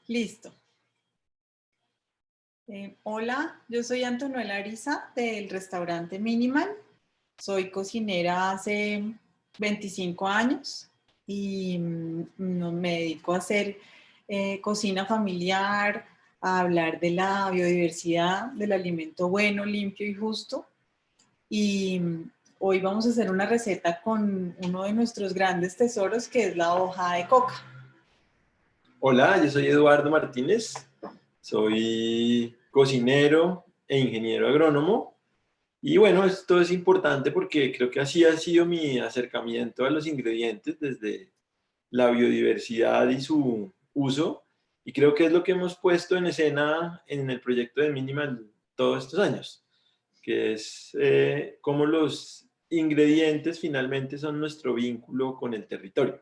Listo. Hola, yo soy Antonella Ariza del restaurante Minimal. Soy cocinera hace 25 años y me dedico a hacer cocina familiar, a hablar de la biodiversidad, del alimento bueno, limpio y justo. Y hoy vamos a hacer una receta con uno de nuestros grandes tesoros, que es la hoja de coca. Hola, yo soy Eduardo Martínez, soy cocinero e ingeniero agrónomo. Y bueno, esto es importante porque creo que así ha sido mi acercamiento a los ingredientes desde la biodiversidad y su uso. Y creo que es lo que hemos puesto en escena en el proyecto de Minimal todos estos años, que es cómo los ingredientes finalmente son nuestro vínculo con el territorio.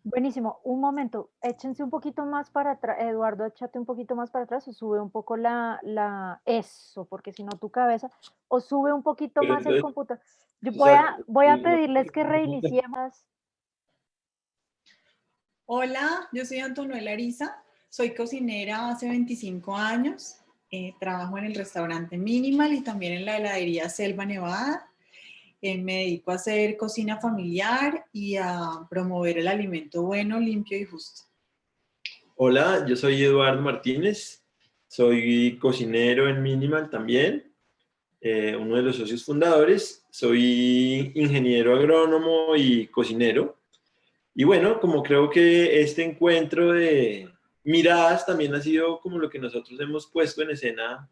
Buenísimo. Un momento, échense un poquito más para atrás, Eduardo, échate un poquito más para atrás o sube un poco eso, porque si no tu cabeza, o sube un poquito Pero más el entonces, computador. Yo exacto. voy a pedirles que reiniciemos. Hola, yo soy Antonella Ariza, soy cocinera hace 25 años, trabajo en el restaurante Minimal y también en la heladería Selva Nevada. Me dedico a hacer cocina familiar y a promover el alimento bueno, limpio y justo. Hola, yo soy Eduardo Martínez, soy cocinero en Minimal también, uno de los socios fundadores, soy ingeniero agrónomo y cocinero. Y bueno, como creo que este encuentro de miradas también ha sido como lo que nosotros hemos puesto en escena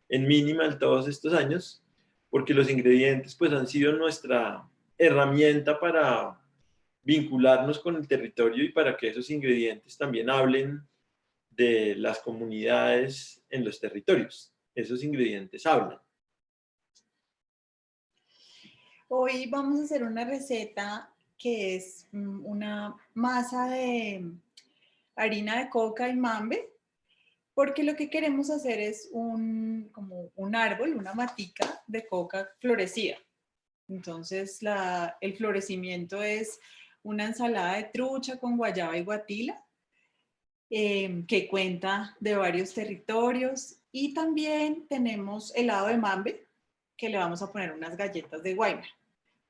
en Minimal todos estos años, porque los ingredientes pues han sido nuestra herramienta para vincularnos con el territorio y para que esos ingredientes también hablen de las comunidades en los territorios. Esos ingredientes hablan. Hoy vamos a hacer una receta que es una masa de harina de coca y mambe, porque lo que queremos hacer es como un árbol, una matica de coca florecida. Entonces, el florecimiento es una ensalada de trucha con guayaba y guatila, que cuenta de varios territorios. Y también tenemos helado de mambe, que le vamos a poner unas galletas de Guaymas,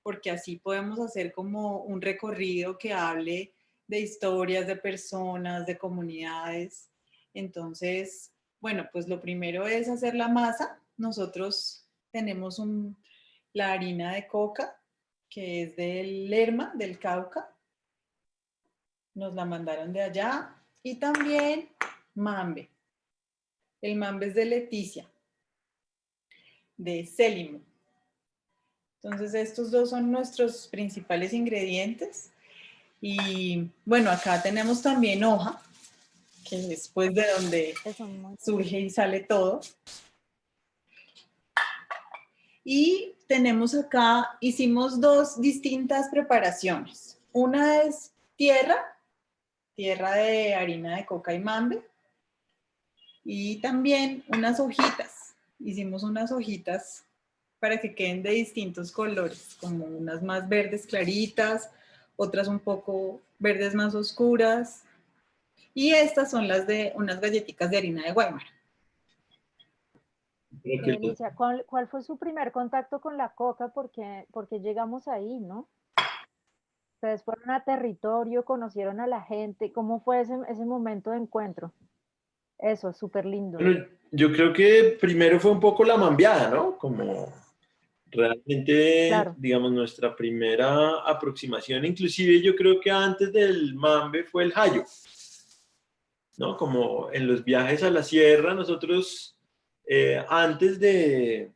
porque así podemos hacer como un recorrido que hable de historias, de personas, de comunidades. Entonces, bueno, pues lo primero es hacer la masa. Nosotros tenemos la harina de coca, que es del Lerma, del Cauca. Nos la mandaron de allá. Y también mambe. El mambe es de Leticia, de Célimo. Entonces, estos dos son nuestros principales ingredientes. Y bueno, acá tenemos también hoja, que es pues de donde Eso, muy surge y sale todo. Y tenemos acá, hicimos dos distintas preparaciones. Una es tierra de harina de coca y mambe. Y también unas hojitas. Hicimos unas hojitas para que queden de distintos colores, como unas más verdes claritas, otras un poco verdes más oscuras. Y estas son las de unas galletitas de harina de Weimar. qué delicia. ¿Cuál fue su primer contacto con la coca? Porque llegamos ahí, ¿no? Ustedes fueron a territorio, conocieron a la gente. ¿Cómo fue ese momento de encuentro? Eso, súper lindo. Bueno, yo creo que primero fue un poco la mambiada, ¿no? Como realmente, Claro. digamos, nuestra primera aproximación, inclusive yo creo que antes del mambe fue el jayo, ¿no? Como en los viajes a la sierra, nosotros antes de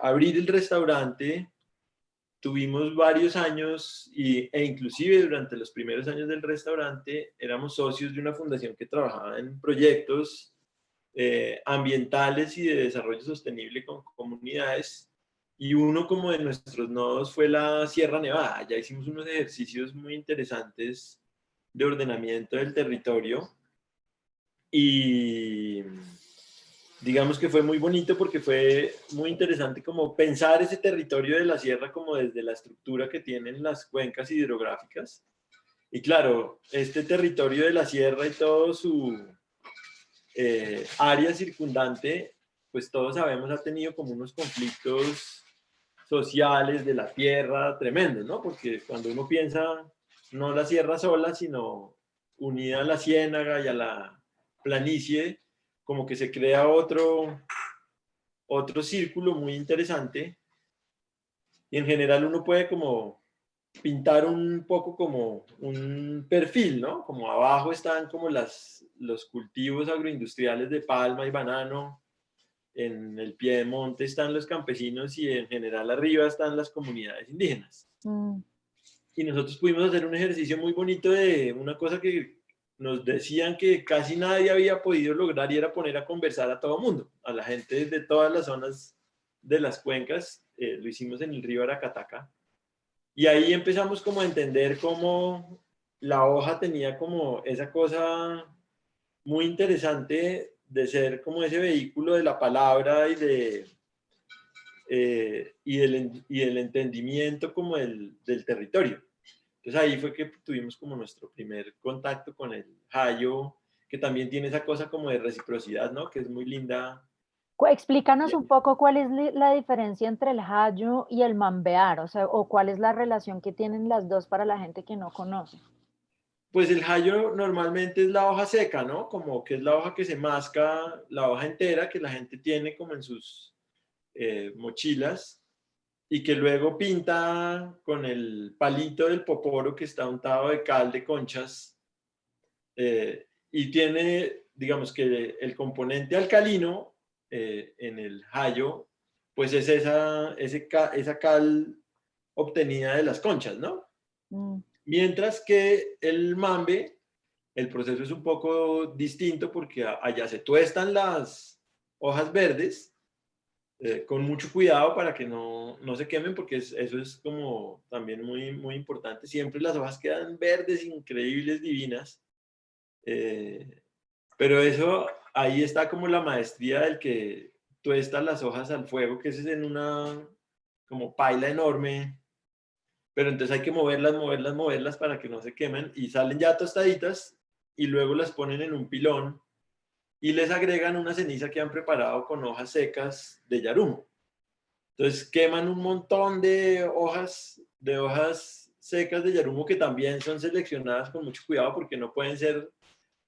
abrir el restaurante, tuvimos varios años e inclusive durante los primeros años del restaurante éramos socios de una fundación que trabajaba en proyectos ambientales y de desarrollo sostenible con comunidades. Y uno como de nuestros nodos fue la Sierra Nevada. Ya hicimos unos ejercicios muy interesantes de ordenamiento del territorio y digamos que fue muy bonito porque fue muy interesante como pensar ese territorio de la sierra como desde la estructura que tienen las cuencas hidrográficas Y claro, este territorio de la sierra y todo su área circundante, pues todos sabemos, ha tenido como unos conflictos sociales de la tierra tremendos, ¿no? Porque cuando uno piensa no la sierra sola, sino unida a la ciénaga y a la planicie, como que se crea otro círculo muy interesante. Y en general uno puede como pintar un poco como un perfil, ¿no? Como abajo están como los cultivos agroindustriales de palma y banano, en el pie de monte están los campesinos y en general arriba están las comunidades indígenas. Y nosotros pudimos hacer un ejercicio muy bonito de una cosa que nos decían que casi nadie había podido lograr y era poner a conversar a todo mundo, a la gente de todas las zonas de las cuencas. Lo hicimos en el río Aracataca. Y ahí empezamos como a entender cómo la hoja tenía como esa cosa muy interesante de ser como ese vehículo de la palabra y del entendimiento como del territorio. Entonces ahí fue que tuvimos como nuestro primer contacto con el Hayo, que también tiene esa cosa como de reciprocidad, ¿no? Que es muy linda. Explícanos un poco cuál es la diferencia entre el Hayo y el mambear, o sea, o cuál es la relación que tienen las dos para la gente que no conoce. Pues el Hayo normalmente es la hoja seca, ¿no? Como que es la hoja que se masca, la hoja entera que la gente tiene como en sus mochilas y que luego pinta con el palito del poporo que está untado de cal de conchas y tiene, digamos que el componente alcalino en el Hayo, pues es esa cal obtenida de las conchas, ¿no? Mientras que el mambe, el proceso es un poco distinto porque allá se tuestan las hojas verdes con mucho cuidado para que no se quemen, porque eso es como también muy, muy importante. Siempre las hojas quedan verdes, increíbles, divinas. Pero eso, ahí está como la maestría del que tuesta las hojas al fuego, que es en una como paila enorme, pero entonces hay que moverlas, moverlas, moverlas para que no se quemen y salen ya tostaditas y luego las ponen en un pilón y les agregan una ceniza que han preparado con hojas secas de yarumo. Entonces queman un montón de hojas secas de yarumo que también son seleccionadas con mucho cuidado porque no pueden ser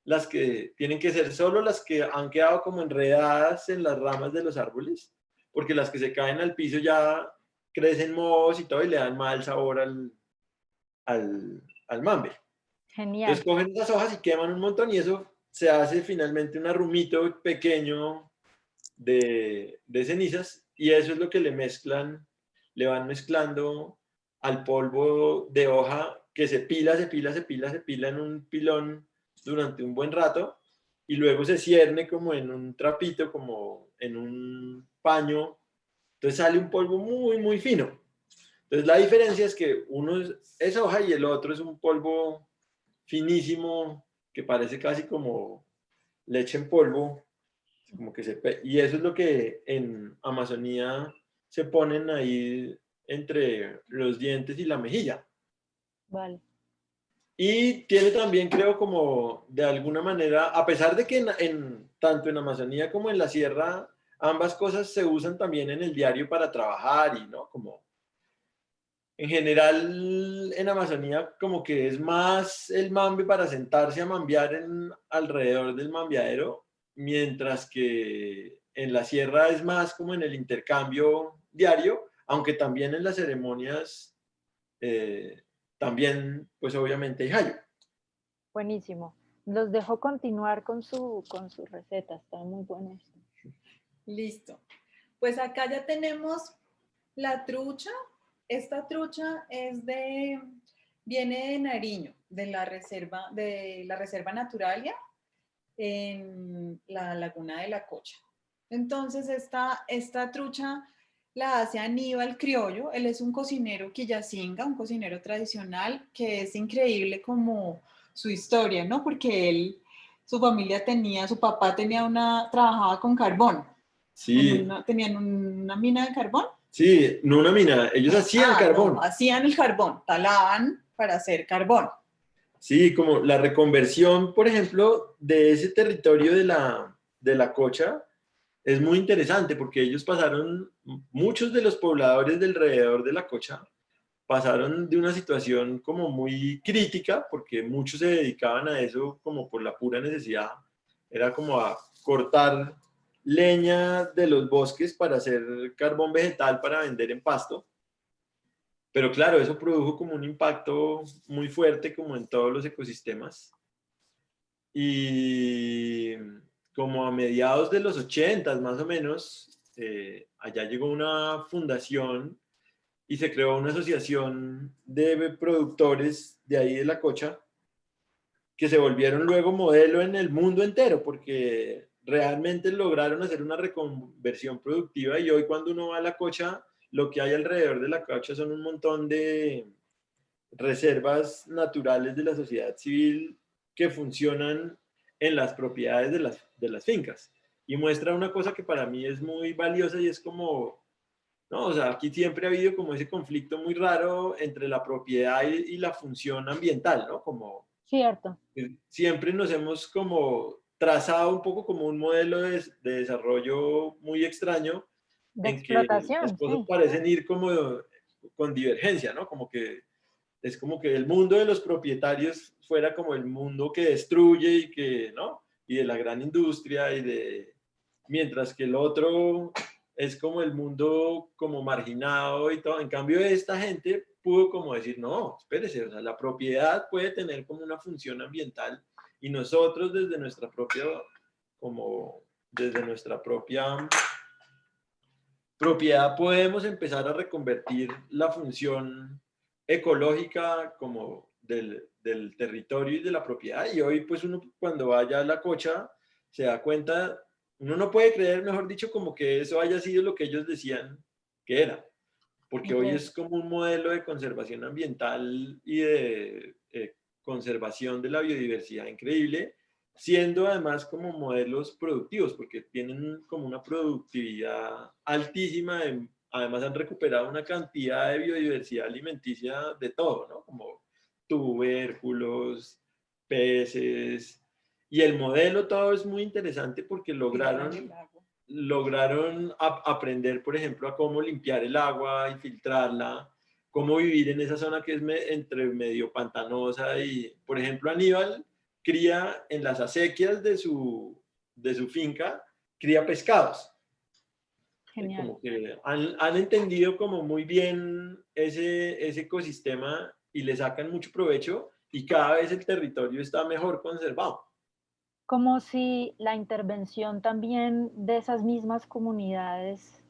las que, tienen que ser solo las que han quedado como enredadas en las ramas de los árboles, porque las que se caen al piso ya crecen mohos y todo y le dan mal sabor al mambe. Genial. Entonces cogen esas hojas y queman un montón y eso se hace finalmente un arrumito pequeño de cenizas y eso es lo que le van mezclando al polvo de hoja que se pila en un pilón durante un buen rato y luego se cierne como en un trapito, como en un paño. Entonces sale un polvo muy, muy fino. Entonces la diferencia es que uno es hoja y el otro es un polvo finísimo que parece casi como leche en polvo, como que y eso es lo que en Amazonía se ponen ahí entre los dientes y la mejilla. Vale. Y tiene también, creo, como de alguna manera, a pesar de que tanto en Amazonía como en la sierra, ambas cosas se usan también en el diario para trabajar y, ¿no? Como en general en Amazonía como que es más el mambe para sentarse a mambear alrededor del mambeadero, mientras que en la sierra es más como en el intercambio diario, aunque también en las ceremonias también pues obviamente hay hayo. Buenísimo. Los dejo continuar con su receta. Está muy bueno esto. Listo. Pues acá ya tenemos la trucha. Esta trucha viene de Nariño, de la reserva Naturalia en la laguna de la Cocha. Entonces esta trucha la hace Aníbal Criollo. Él es un cocinero quillacinga, un cocinero tradicional, que es increíble como su historia, ¿no? Porque su familia su papá trabajaba con carbón. Sí. Tenían una mina de carbón. Sí, no una mina, ellos hacían carbón. No, hacían el carbón, talaban para hacer carbón. Sí, como la reconversión, por ejemplo, de ese territorio de la Cocha es muy interesante porque ellos pasaron, muchos de los pobladores del alrededor de la Cocha pasaron de una situación como muy crítica, porque muchos se dedicaban a eso como por la pura necesidad, era como a cortar leña de los bosques para hacer carbón vegetal para vender en pasto. Pero claro, eso produjo como un impacto muy fuerte como en todos los ecosistemas. Y como a mediados de los 80 más o menos, allá llegó una fundación y se creó una asociación de productores de ahí de la Cocha que se volvieron luego modelo en el mundo entero porque realmente lograron hacer una reconversión productiva y hoy cuando uno va a la Cocha, lo que hay alrededor de la Cocha son un montón de reservas naturales de la sociedad civil que funcionan en las propiedades de las fincas. Y muestra una cosa que para mí es muy valiosa y es como, no, o sea, aquí siempre ha habido como ese conflicto muy raro entre la propiedad y la función ambiental, ¿no? Como Cierto, siempre nos hemos como trazado un poco como un modelo de desarrollo muy extraño de en que las explotación, cosas sí. parecen ir como con divergencia, ¿no? Como que es como que el mundo de los propietarios fuera como el mundo que destruye y que, ¿no? Y de la gran industria y de, mientras que el otro es como el mundo como marginado y todo. En cambio, esta gente pudo como decir, no, espérese, o sea, la propiedad puede tener como una función ambiental y nosotros desde nuestra propia, como desde nuestra propia propiedad podemos empezar a reconvertir la función ecológica como del territorio y de la propiedad. Y hoy pues uno cuando vaya a la Cocha se da cuenta, uno no puede creer, mejor dicho, como que eso haya sido lo que ellos decían que era, porque hoy Increíble. es como un modelo de conservación ambiental y de conservación de la biodiversidad increíble, siendo además como modelos productivos, porque tienen como una productividad altísima, además han recuperado una cantidad de biodiversidad alimenticia de todo, ¿no? Como tubérculos, peces, y el modelo todo es muy interesante porque lograron aprender, por ejemplo, a cómo limpiar el agua y filtrarla, cómo vivir en esa zona que es entre medio pantanosa y, por ejemplo, Aníbal cría en las acequias de su finca, cría pescados. Genial. Como que han entendido como muy bien ese ecosistema y le sacan mucho provecho y cada vez el territorio está mejor conservado. Como si la intervención también de esas mismas comunidades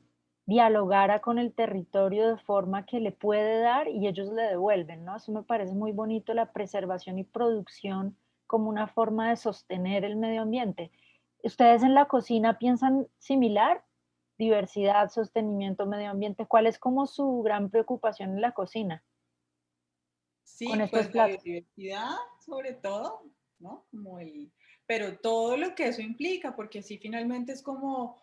dialogara con el territorio de forma que le puede dar y ellos le devuelven, ¿no? Eso me parece muy bonito, la preservación y producción como una forma de sostener el medio ambiente. ¿Ustedes en la cocina piensan similar? Diversidad, sostenimiento, medio ambiente. ¿Cuál es como su gran preocupación en la cocina con Sí, estos pues la platos? biodiversidad sobre todo, ¿no? Pero todo lo que eso implica, porque sí finalmente es como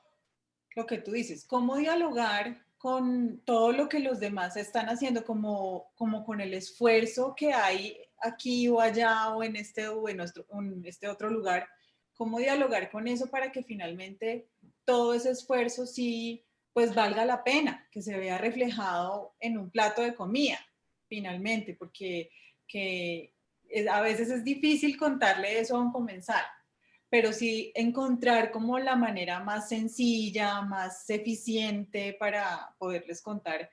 lo que tú dices, cómo dialogar con todo lo que los demás están haciendo, como con el esfuerzo que hay aquí o allá o en este otro lugar, cómo dialogar con eso para que finalmente todo ese esfuerzo sí pues valga la pena, que se vea reflejado en un plato de comida, finalmente, porque a veces es difícil contarle eso a un comensal, pero sí encontrar como la manera más sencilla, más eficiente para poderles contar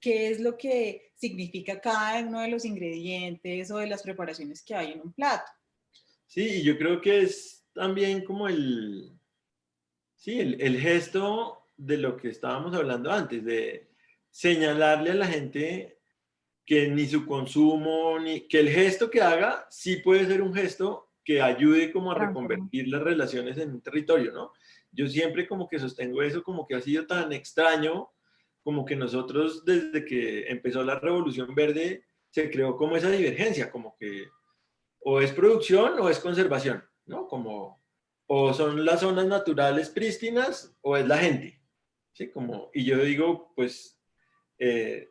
qué es lo que significa cada uno de los ingredientes o de las preparaciones que hay en un plato. Sí, y yo creo que es también como sí, el gesto de lo que estábamos hablando antes, de señalarle a la gente que ni su consumo, ni que el gesto que haga sí puede ser un gesto que ayude como a Transforma. reconvertir las relaciones en un territorio, ¿no? Yo siempre como que sostengo eso, como que ha sido tan extraño, como que nosotros desde que empezó la Revolución Verde se creó como esa divergencia, como que o es producción o es conservación, ¿no? Como o son las zonas naturales prístinas o es la gente, ¿sí? Como, y yo digo, pues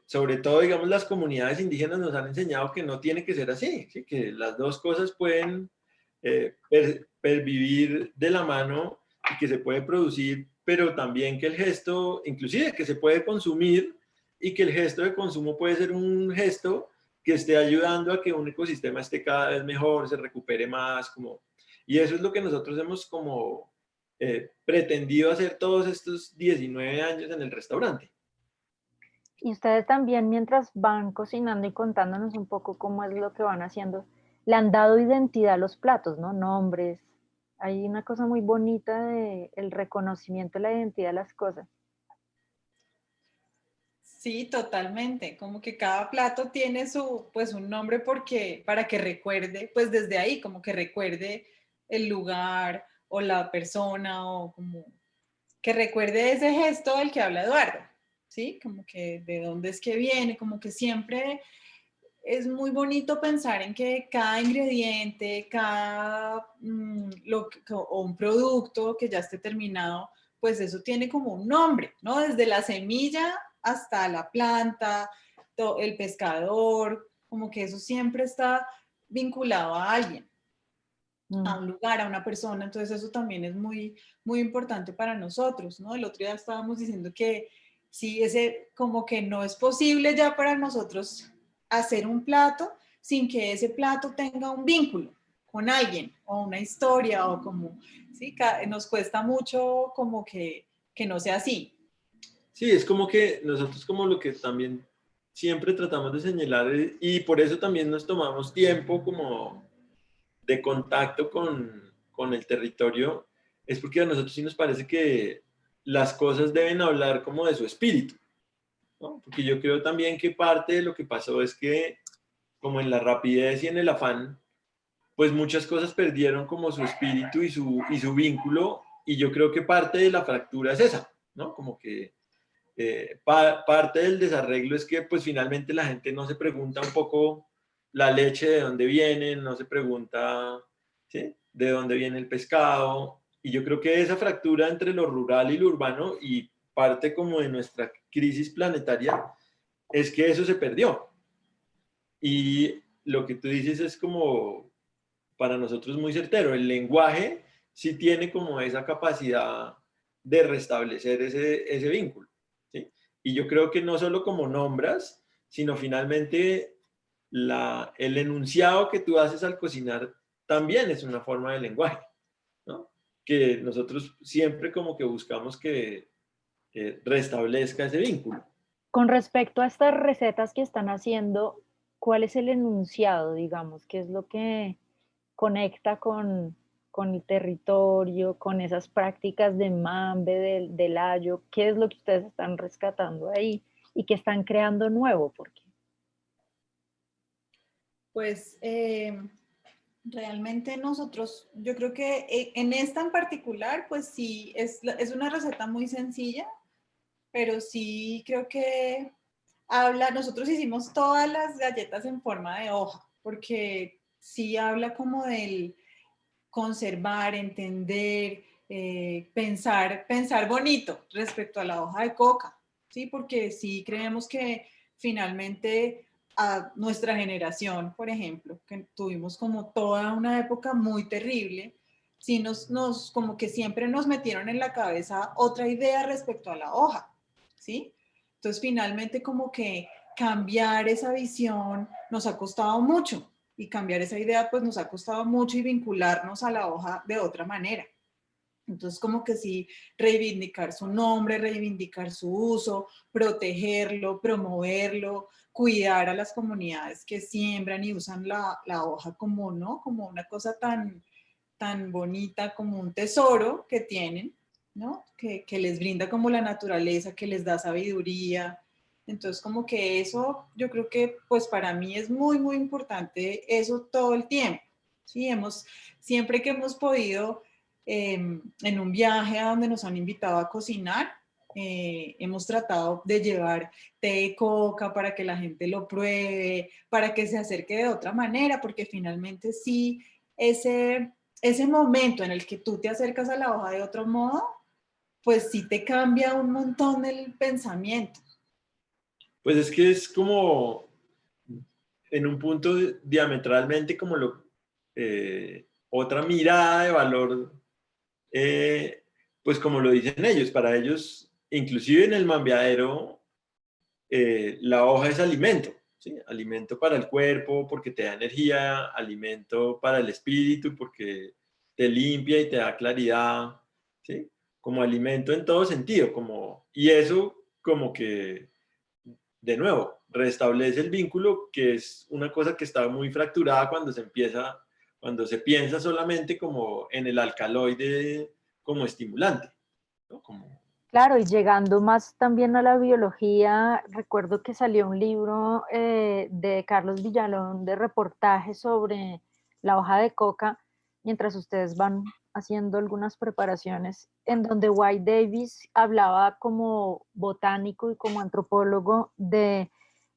sobre todo, digamos, las comunidades indígenas nos han enseñado que no tiene que ser así, ¿sí? Que las dos cosas pueden pervivir de la mano y que se puede producir, pero también que el gesto, inclusive que se puede consumir y que el gesto de consumo puede ser un gesto que esté ayudando a que un ecosistema esté cada vez mejor, se recupere más, como, y eso es lo que nosotros hemos como pretendido hacer todos estos 19 años en el restaurante. Y ustedes también, mientras van cocinando y contándonos un poco cómo es lo que van haciendo, le han dado identidad a los platos, ¿no? Nombres. Hay una cosa muy bonita de el reconocimiento de la identidad de las cosas. Sí, totalmente. Como que cada plato tiene su, pues un nombre porque, para que recuerde, pues desde ahí, como que recuerde el lugar o la persona o como que recuerde ese gesto del que habla Eduardo, ¿sí? Como que de dónde es que viene, como que siempre es muy bonito pensar en que cada ingrediente, cada o un producto que ya esté terminado, pues eso tiene como un nombre, ¿no? Desde la semilla hasta la planta, el pescador, como que eso siempre está vinculado a alguien, a un lugar, a una persona, entonces eso también es muy, muy importante para nosotros, ¿no? El otro día estábamos diciendo que sí, ese como que no es posible ya para nosotros hacer un plato sin que ese plato tenga un vínculo con alguien o una historia o como, sí, nos cuesta mucho como que no sea así. Sí, es como que nosotros como lo que también siempre tratamos de señalar y por eso también nos tomamos tiempo como de contacto con el territorio, es porque a nosotros sí nos parece que las cosas deben hablar como de su espíritu, ¿no? Porque yo creo también que parte de lo que pasó es que como en la rapidez y en el afán, pues muchas cosas perdieron como su espíritu y su vínculo y yo creo que parte de la fractura es esa, ¿no? Como que parte del desarreglo es que pues finalmente la gente no se pregunta un poco la leche de dónde viene, no se pregunta, ¿sí?, de dónde viene el pescado. Y yo creo que esa fractura entre lo rural y lo urbano y parte como de nuestra crisis planetaria es que eso se perdió. Y lo que tú dices es como para nosotros muy certero. El lenguaje sí tiene como esa capacidad de restablecer ese vínculo, ¿sí? Y yo creo que no solo como nombras, sino finalmente el enunciado que tú haces al cocinar también es una forma de lenguaje, ¿no? Que nosotros siempre como que buscamos que restablezca ese vínculo. Con respecto a estas recetas que están haciendo, ¿cuál es el enunciado, digamos? ¿Qué es lo que conecta con el territorio, con esas prácticas de mambe, del ayo? ¿Qué es lo que ustedes están rescatando ahí y que están creando nuevo? Porque Pues realmente nosotros, yo creo que en esta en particular, pues sí, es una receta muy sencilla, pero sí creo que habla, nosotros hicimos todas las galletas en forma de hoja, porque sí habla como del conservar, entender, pensar bonito respecto a la hoja de coca, ¿sí? Porque sí creemos que finalmente a nuestra generación, por ejemplo, que tuvimos como toda una época muy terrible, sí como que siempre nos metieron en la cabeza otra idea respecto a la hoja, ¿sí? Entonces finalmente como que cambiar esa visión nos ha costado mucho, y cambiar esa idea pues nos ha costado mucho y vincularnos a la hoja de otra manera. Entonces como que sí, reivindicar su nombre, reivindicar su uso, protegerlo, promoverlo, cuidar a las comunidades que siembran y usan la hoja como, ¿no? Como una cosa tan bonita, como un tesoro que tienen, ¿no? Que les brinda como la naturaleza, que les da sabiduría. Entonces, como que eso, yo creo que pues para mí es muy, muy importante eso todo el tiempo. Sí, siempre que hemos podido, en un viaje a donde nos han invitado a cocinar, hemos tratado de llevar té de coca para que la gente lo pruebe, para que se acerque de otra manera, porque finalmente sí, ese momento en el que tú te acercas a la hoja de otro modo, pues sí te cambia un montón el pensamiento. Pues es que es como en un punto diametralmente como otra mirada de valor, pues como lo dicen ellos, para ellos, inclusive en el mambeadero, la hoja es alimento, ¿sí? Alimento para el cuerpo porque te da energía, alimento para el espíritu porque te limpia y te da claridad, ¿sí? Como alimento en todo sentido, y eso como que, de nuevo, restablece el vínculo, que es una cosa que está muy fracturada cuando se piensa solamente como en el alcaloide como estimulante, ¿no? Claro, y llegando más también a la biología, recuerdo que salió un libro de Carlos Villalón de reportaje sobre la hoja de coca, mientras ustedes van haciendo algunas preparaciones, en donde White Davis hablaba como botánico y como antropólogo de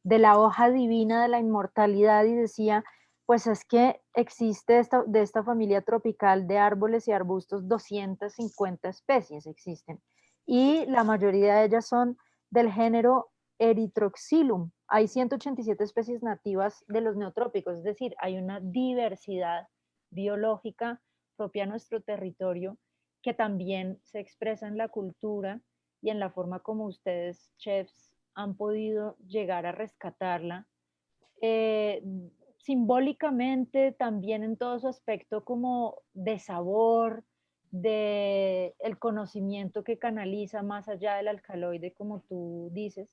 la hoja divina de la inmortalidad y decía, pues es que existe de esta familia tropical de árboles y arbustos 250 especies existen y la mayoría de ellas son del género Erythroxylum. Hay 187 especies nativas de los neotrópicos, es decir, hay una diversidad biológica propia a nuestro territorio que también se expresa en la cultura y en la forma como ustedes, chefs, han podido llegar a rescatarla. Eh, Simbólicamente, también en todo su aspecto como de sabor, de el conocimiento que canaliza más allá del alcaloide, como tú dices.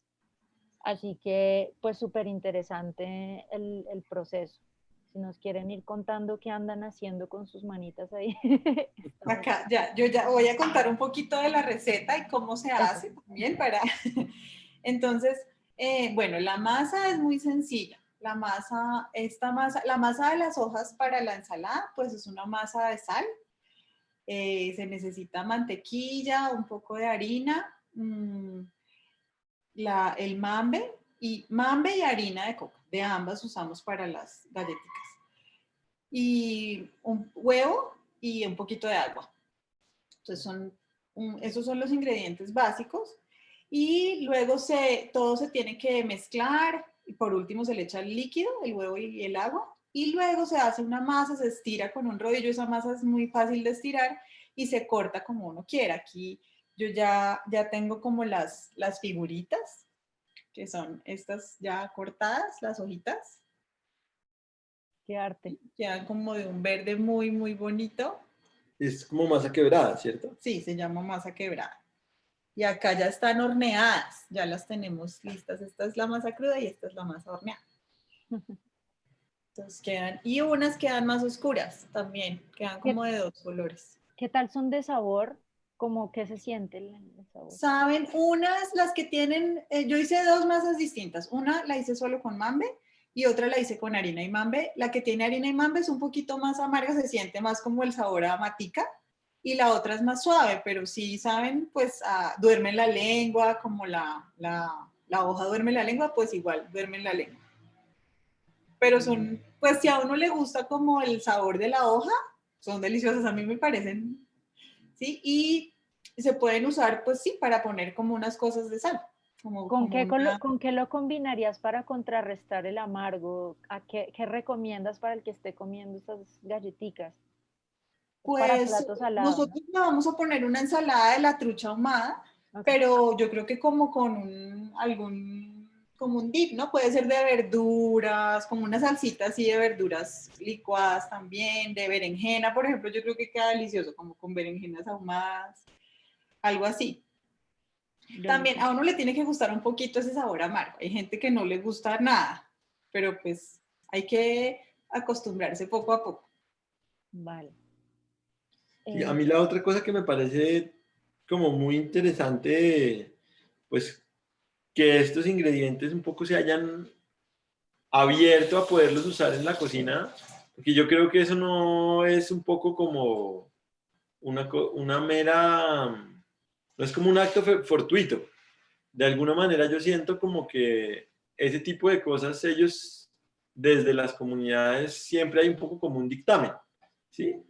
Así que, pues súper interesante el proceso. Si nos quieren ir contando qué andan haciendo con sus manitas ahí. Acá, ya, yo ya voy a contar un poquito de la receta y cómo se Eso. hace también para... Entonces, bueno, la masa es muy sencilla. La masa de las hojas para la ensalada, pues es una masa de sal. Se necesita mantequilla, un poco de harina, el mambe y harina de coco. De ambas usamos para las galletitas. Y un huevo y un poquito de agua. Entonces esos son los ingredientes básicos y luego todo se tiene que mezclar y por último se le echa el líquido, el huevo y el agua y luego se hace una masa, se estira con un rodillo, esa masa es muy fácil de estirar y se corta como uno quiera. Aquí yo ya tengo como las figuritas, que son estas ya cortadas, las hojitas. Qué arte. Quedan como de un verde muy, muy bonito. Es como masa quebrada, ¿cierto? Sí, se llama masa quebrada. Y acá ya están horneadas, ya las tenemos listas. Esta es la masa cruda y esta es la masa horneada. Entonces y unas quedan más oscuras también, quedan ¿Qué, como de 2 colores. qué tal son de sabor? ¿Cómo que se siente el sabor? Saben, las que tienen, yo hice 2 masas distintas. Una la hice solo con mambe y otra la hice con harina y mambe. La que tiene harina y mambe es un poquito más amarga, se siente más como el sabor a matica. Y la otra es más suave, pero sí saben, pues duerme en la lengua, como la hoja duerme en la lengua, pues igual duerme en la lengua. Pero pues si a uno le gusta como el sabor de la hoja, son deliciosas, a mí me parecen, ¿sí? Y se pueden usar, pues sí, para poner como unas cosas de sal. ¿Con qué lo combinarías para contrarrestar el amargo? ¿Qué recomiendas para el que esté comiendo estas galletitas? Para Pues platos salados, ¿no? nosotros le vamos a poner una ensalada de la trucha ahumada, Okay. pero yo creo que como con como un dip, ¿no? Puede ser de verduras, como una salsita así de verduras licuadas también, de berenjena, por ejemplo, yo creo que queda delicioso, como con berenjenas ahumadas, algo así. También a uno le tiene que gustar un poquito ese sabor amargo. Hay gente que no le gusta nada, pero pues hay que acostumbrarse poco a poco. Vale. Sí, a mí la otra cosa que me parece como muy interesante, pues que estos ingredientes un poco se hayan abierto a poderlos usar en la cocina, porque yo creo que eso no es un poco como una mera, no es como un acto fortuito. De alguna manera yo siento como que ese tipo de cosas ellos desde las comunidades siempre hay un poco como un dictamen, ¿sí?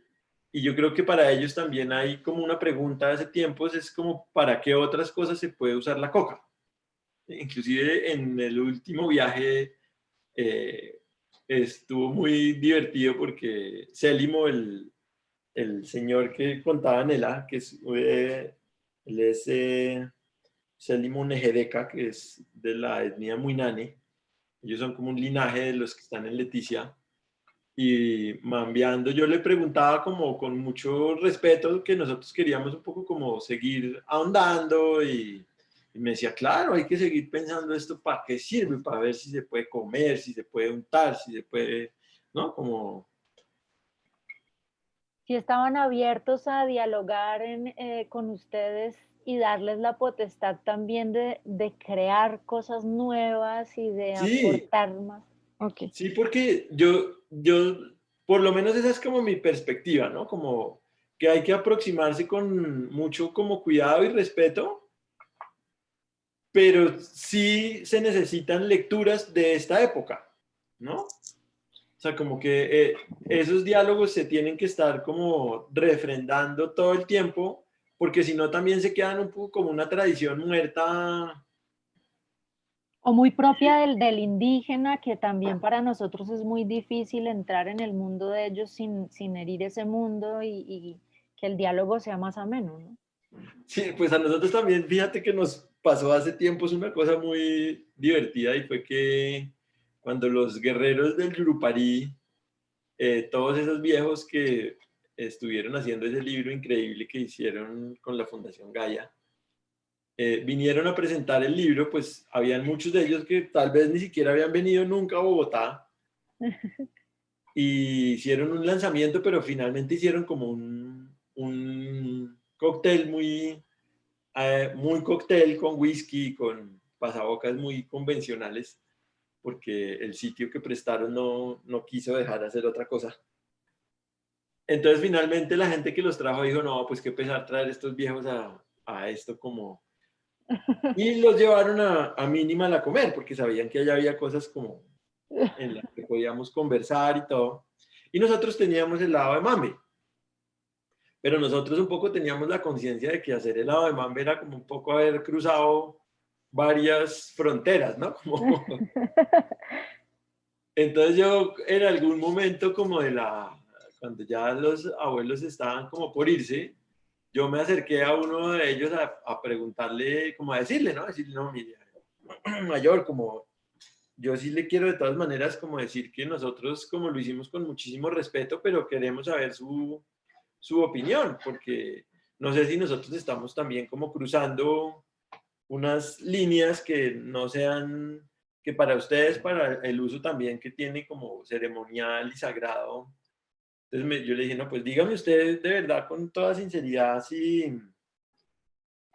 Y yo creo que para ellos también hay como una pregunta hace tiempos, es como ¿para qué otras cosas se puede usar la coca? Inclusive en el último viaje estuvo muy divertido porque Célimo, el señor que contaba Nela, que es, él es Célimo Nejedeca, que es de la etnia Muinane. Ellos son como un linaje de los que están en Leticia. Y mambiando, yo le preguntaba como con mucho respeto que nosotros queríamos un poco como seguir ahondando y me decía, claro, hay que seguir pensando esto para qué sirve, para ver si se puede comer, si se puede untar, si se puede, ¿no? Como... Si estaban abiertos a dialogar con ustedes y darles la potestad también de crear cosas nuevas y de Sí, aportar más. Ok. sí, porque por lo menos esa es como mi perspectiva, ¿no? Como que hay que aproximarse con mucho como cuidado y respeto, pero sí se necesitan lecturas de esta época, ¿no? O sea, como que esos diálogos se tienen que estar como refrendando todo el tiempo, porque si no también se quedan un poco como una tradición muerta. O muy propia del indígena, que también para nosotros es muy difícil entrar en el mundo de ellos sin herir ese mundo y que el diálogo sea más ameno, ¿no? Sí, pues a nosotros también, fíjate que nos pasó hace tiempo, es una cosa muy divertida y fue que cuando los guerreros del Yurupari, todos esos viejos que estuvieron haciendo ese libro increíble que hicieron con la Fundación Gaia, vinieron a presentar el libro, pues habían muchos de ellos que tal vez ni siquiera habían venido nunca a Bogotá y hicieron un lanzamiento, pero finalmente hicieron como un cóctel muy cóctel con whisky, con pasabocas muy convencionales, porque el sitio que prestaron no quiso dejar hacer otra cosa. Entonces finalmente la gente que los trajo dijo, no, pues qué pesar traer estos viejos a esto como... Y los llevaron a Minimal a comer, porque sabían que allá había cosas como en las que podíamos conversar y todo. Y nosotros teníamos el lado de Mambe, pero nosotros un poco teníamos la conciencia de que hacer el lado de Mambe era como un poco haber cruzado varias fronteras, ¿no? Como, entonces yo en algún momento como cuando ya los abuelos estaban como por irse, yo me acerqué a uno de ellos a preguntarle, como a decirle, ¿no? Decirle, no, mire, mayor, como yo sí le quiero de todas maneras como decir que nosotros como lo hicimos con muchísimo respeto, pero queremos saber su opinión, porque no sé si nosotros estamos también como cruzando unas líneas que no sean, que para ustedes, para el uso también que tiene como ceremonial y sagrado. Entonces yo le dije, no, pues dígame usted de verdad con toda sinceridad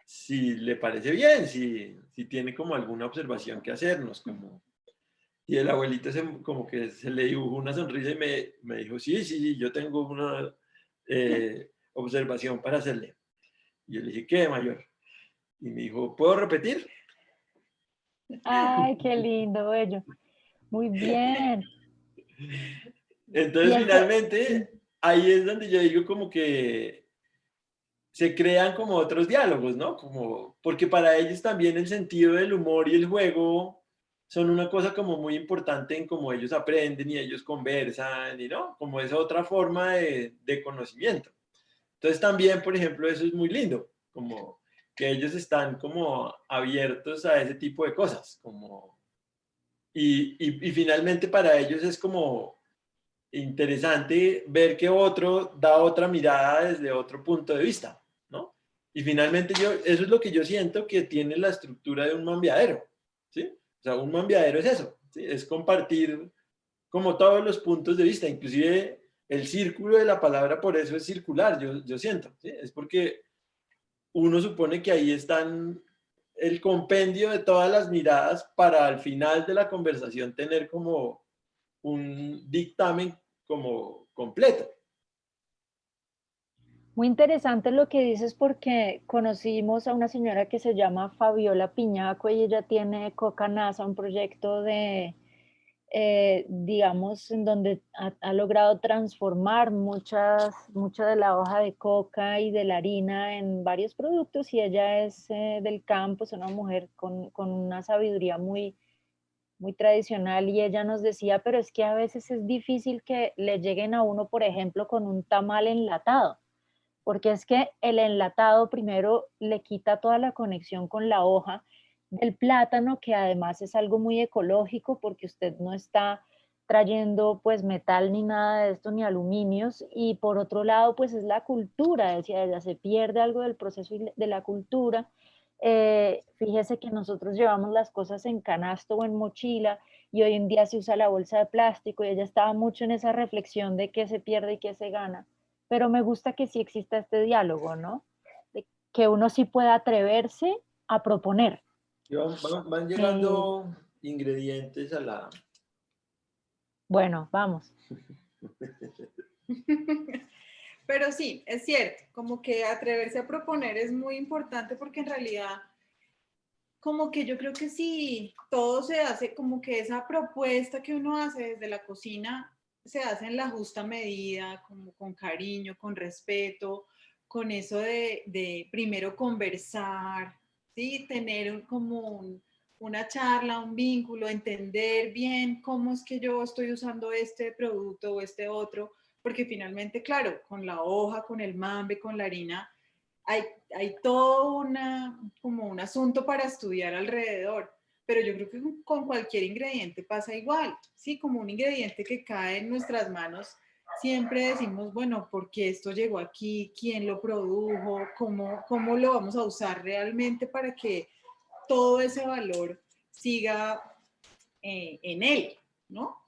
si le parece bien, si tiene como alguna observación que hacernos, como... Y el abuelito como que se le dibujó una sonrisa y me dijo, sí, sí, sí, yo tengo una observación para hacerle. Y yo le dije, ¿qué, mayor? Y me dijo, ¿puedo repetir? Ay, qué lindo, bello. Muy bien. Y Entonces, ese, finalmente, ahí es donde yo digo como que se crean como otros diálogos, ¿no? Como, porque para ellos también el sentido del humor y el juego son una cosa como muy importante en cómo ellos aprenden y ellos conversan y no, como esa otra forma de conocimiento. Entonces también, por ejemplo, eso es muy lindo, como que ellos están como abiertos a ese tipo de cosas, como, y finalmente para ellos es como interesante ver que otro da otra mirada desde otro punto de vista, ¿no? Y finalmente eso es lo que yo siento que tiene la estructura de un mambiadero, ¿sí? O sea, un mambiadero es eso, ¿sí? Es compartir como todos los puntos de vista, inclusive el círculo de la palabra por eso es circular, yo siento, ¿sí? Es porque uno supone que ahí están el compendio de todas las miradas para al final de la conversación tener como un dictamen como completo. muy interesante lo que dices porque conocimos a una señora que se llama Fabiola Piñaco y ella tiene Coca NASA, un proyecto digamos, en donde ha logrado transformar mucha de la hoja de coca y de la harina en varios productos, y ella es del campo, es una mujer con una sabiduría muy tradicional, y ella nos decía, pero es que a veces es difícil que le lleguen a uno, por ejemplo, con un tamal enlatado, porque es que el enlatado primero le quita toda la conexión con la hoja del plátano, que además es algo muy ecológico porque usted no está trayendo pues metal ni nada de esto, ni aluminios, y por otro lado pues es la cultura, decía ella, se pierde algo del proceso de la cultura. Fíjese que nosotros llevamos las cosas en canasto o en mochila, y hoy en día se usa la bolsa de plástico, y ella estaba mucho en esa reflexión de qué se pierde y qué se gana. Pero me gusta que sí exista este diálogo, ¿no? De que uno sí pueda atreverse a proponer. Y van Eh, llegando ingredientes a la... bueno, vamos. Pero sí, es cierto, como que atreverse a proponer es muy importante porque en realidad, como que yo creo que si todo se hace, como que esa propuesta que uno hace desde la cocina se hace en la justa medida, como con cariño, con respeto, con eso de primero conversar, ¿sí? Tener una charla, un vínculo, entender bien cómo es que yo estoy usando este producto o este otro, porque finalmente, claro, con la hoja, con el mambe, con la harina, hay, hay todo como un asunto para estudiar alrededor, pero yo creo que con cualquier ingrediente pasa igual, ¿sí? Como un ingrediente que cae en nuestras manos, siempre decimos, bueno, ¿por qué esto llegó aquí? ¿Quién lo produjo? ¿Cómo lo vamos a usar realmente para que todo ese valor siga en él, ¿no?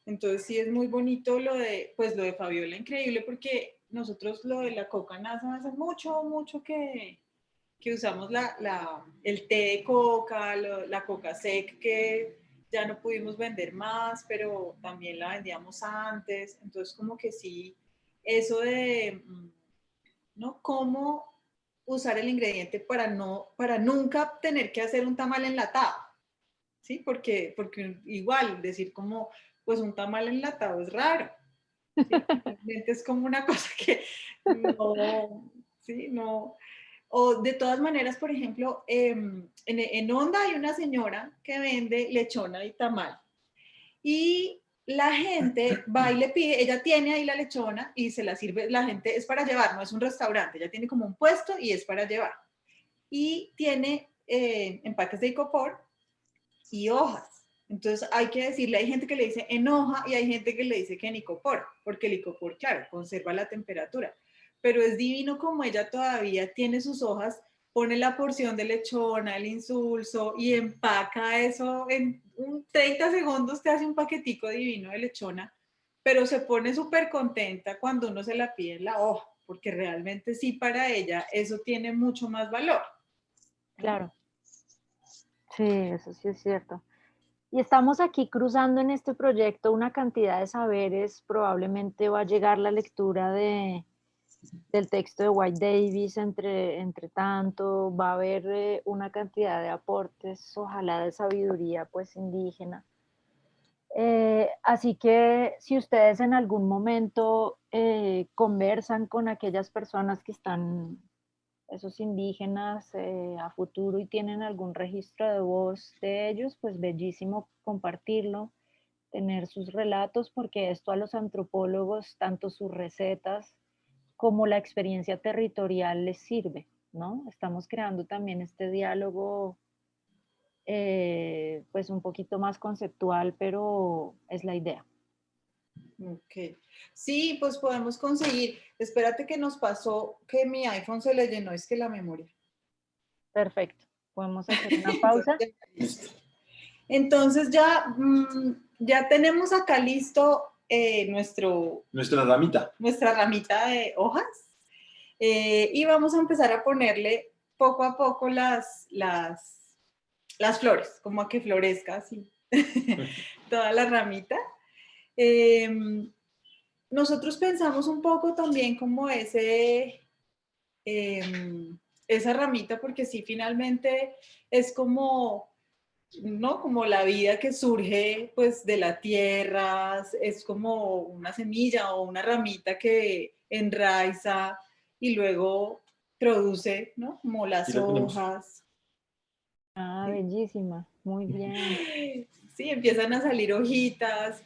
Entonces sí es muy bonito pues lo de Fabiola, increíble, porque nosotros lo de la coca nasa hace mucho que usamos el té de coca, la coca sec, que ya no pudimos vender más, pero también la vendíamos antes. Entonces como que sí, eso de, ¿no? Cómo usar el ingrediente para nunca tener que hacer un tamal enlatado. ¿Sí? Porque igual decir como, pues un tamal enlatado es raro, ¿sí? Realmente es como una cosa que no, ¿sí? No. O de todas maneras, por ejemplo, en Honda hay una señora que vende lechona y tamal. Y la gente va y le pide, ella tiene ahí la lechona y se la sirve, la gente es para llevar, no es un restaurante, ella tiene como un puesto y es para llevar. Y tiene empaques de icopor y hojas. Entonces hay que decirle, hay gente que le dice en hoja y hay gente que le dice que en icopor, porque el icopor, claro, conserva la temperatura. Pero es divino como ella todavía tiene sus hojas, pone la porción de lechona, el insulso y empaca eso en 30 segundos, te hace un paquetico divino de lechona, pero se pone súper contenta cuando uno se la pide en la hoja, porque realmente sí para ella eso tiene mucho más valor, ¿no? Claro, sí, eso sí es cierto. Y estamos aquí cruzando en este proyecto una cantidad de saberes. Probablemente va a llegar la lectura del texto de White Davis, entre tanto, va a haber una cantidad de aportes, ojalá de sabiduría pues indígena. Así que si ustedes en algún momento conversan con aquellas personas que están, esos indígenas a futuro, y tienen algún registro de voz de ellos, pues bellísimo compartirlo, tener sus relatos, porque esto a los antropólogos, tanto sus recetas como la experiencia territorial les sirve, ¿no? Estamos creando también este diálogo pues un poquito más conceptual, pero es la idea. Ok. Sí, pues podemos conseguir. Espérate que nos pasó que mi iPhone se le llenó, es que la memoria. Perfecto. Podemos hacer una Entonces pausa. Listo. entonces ya tenemos acá listo Nuestra ramita. nuestra ramita de hojas y vamos a empezar a ponerle poco a poco las flores, como a que florezca así toda la ramita. Em, Nosotros pensamos un poco también como esa ramita, porque sí, finalmente es como ¿no? Como la vida que surge pues de la tierra, es como una semilla o una ramita que enraiza y luego produce, ¿no? Como Aquí las la tenemos. hojas. Ah, bellísima, muy bien. Sí, empiezan a salir hojitas.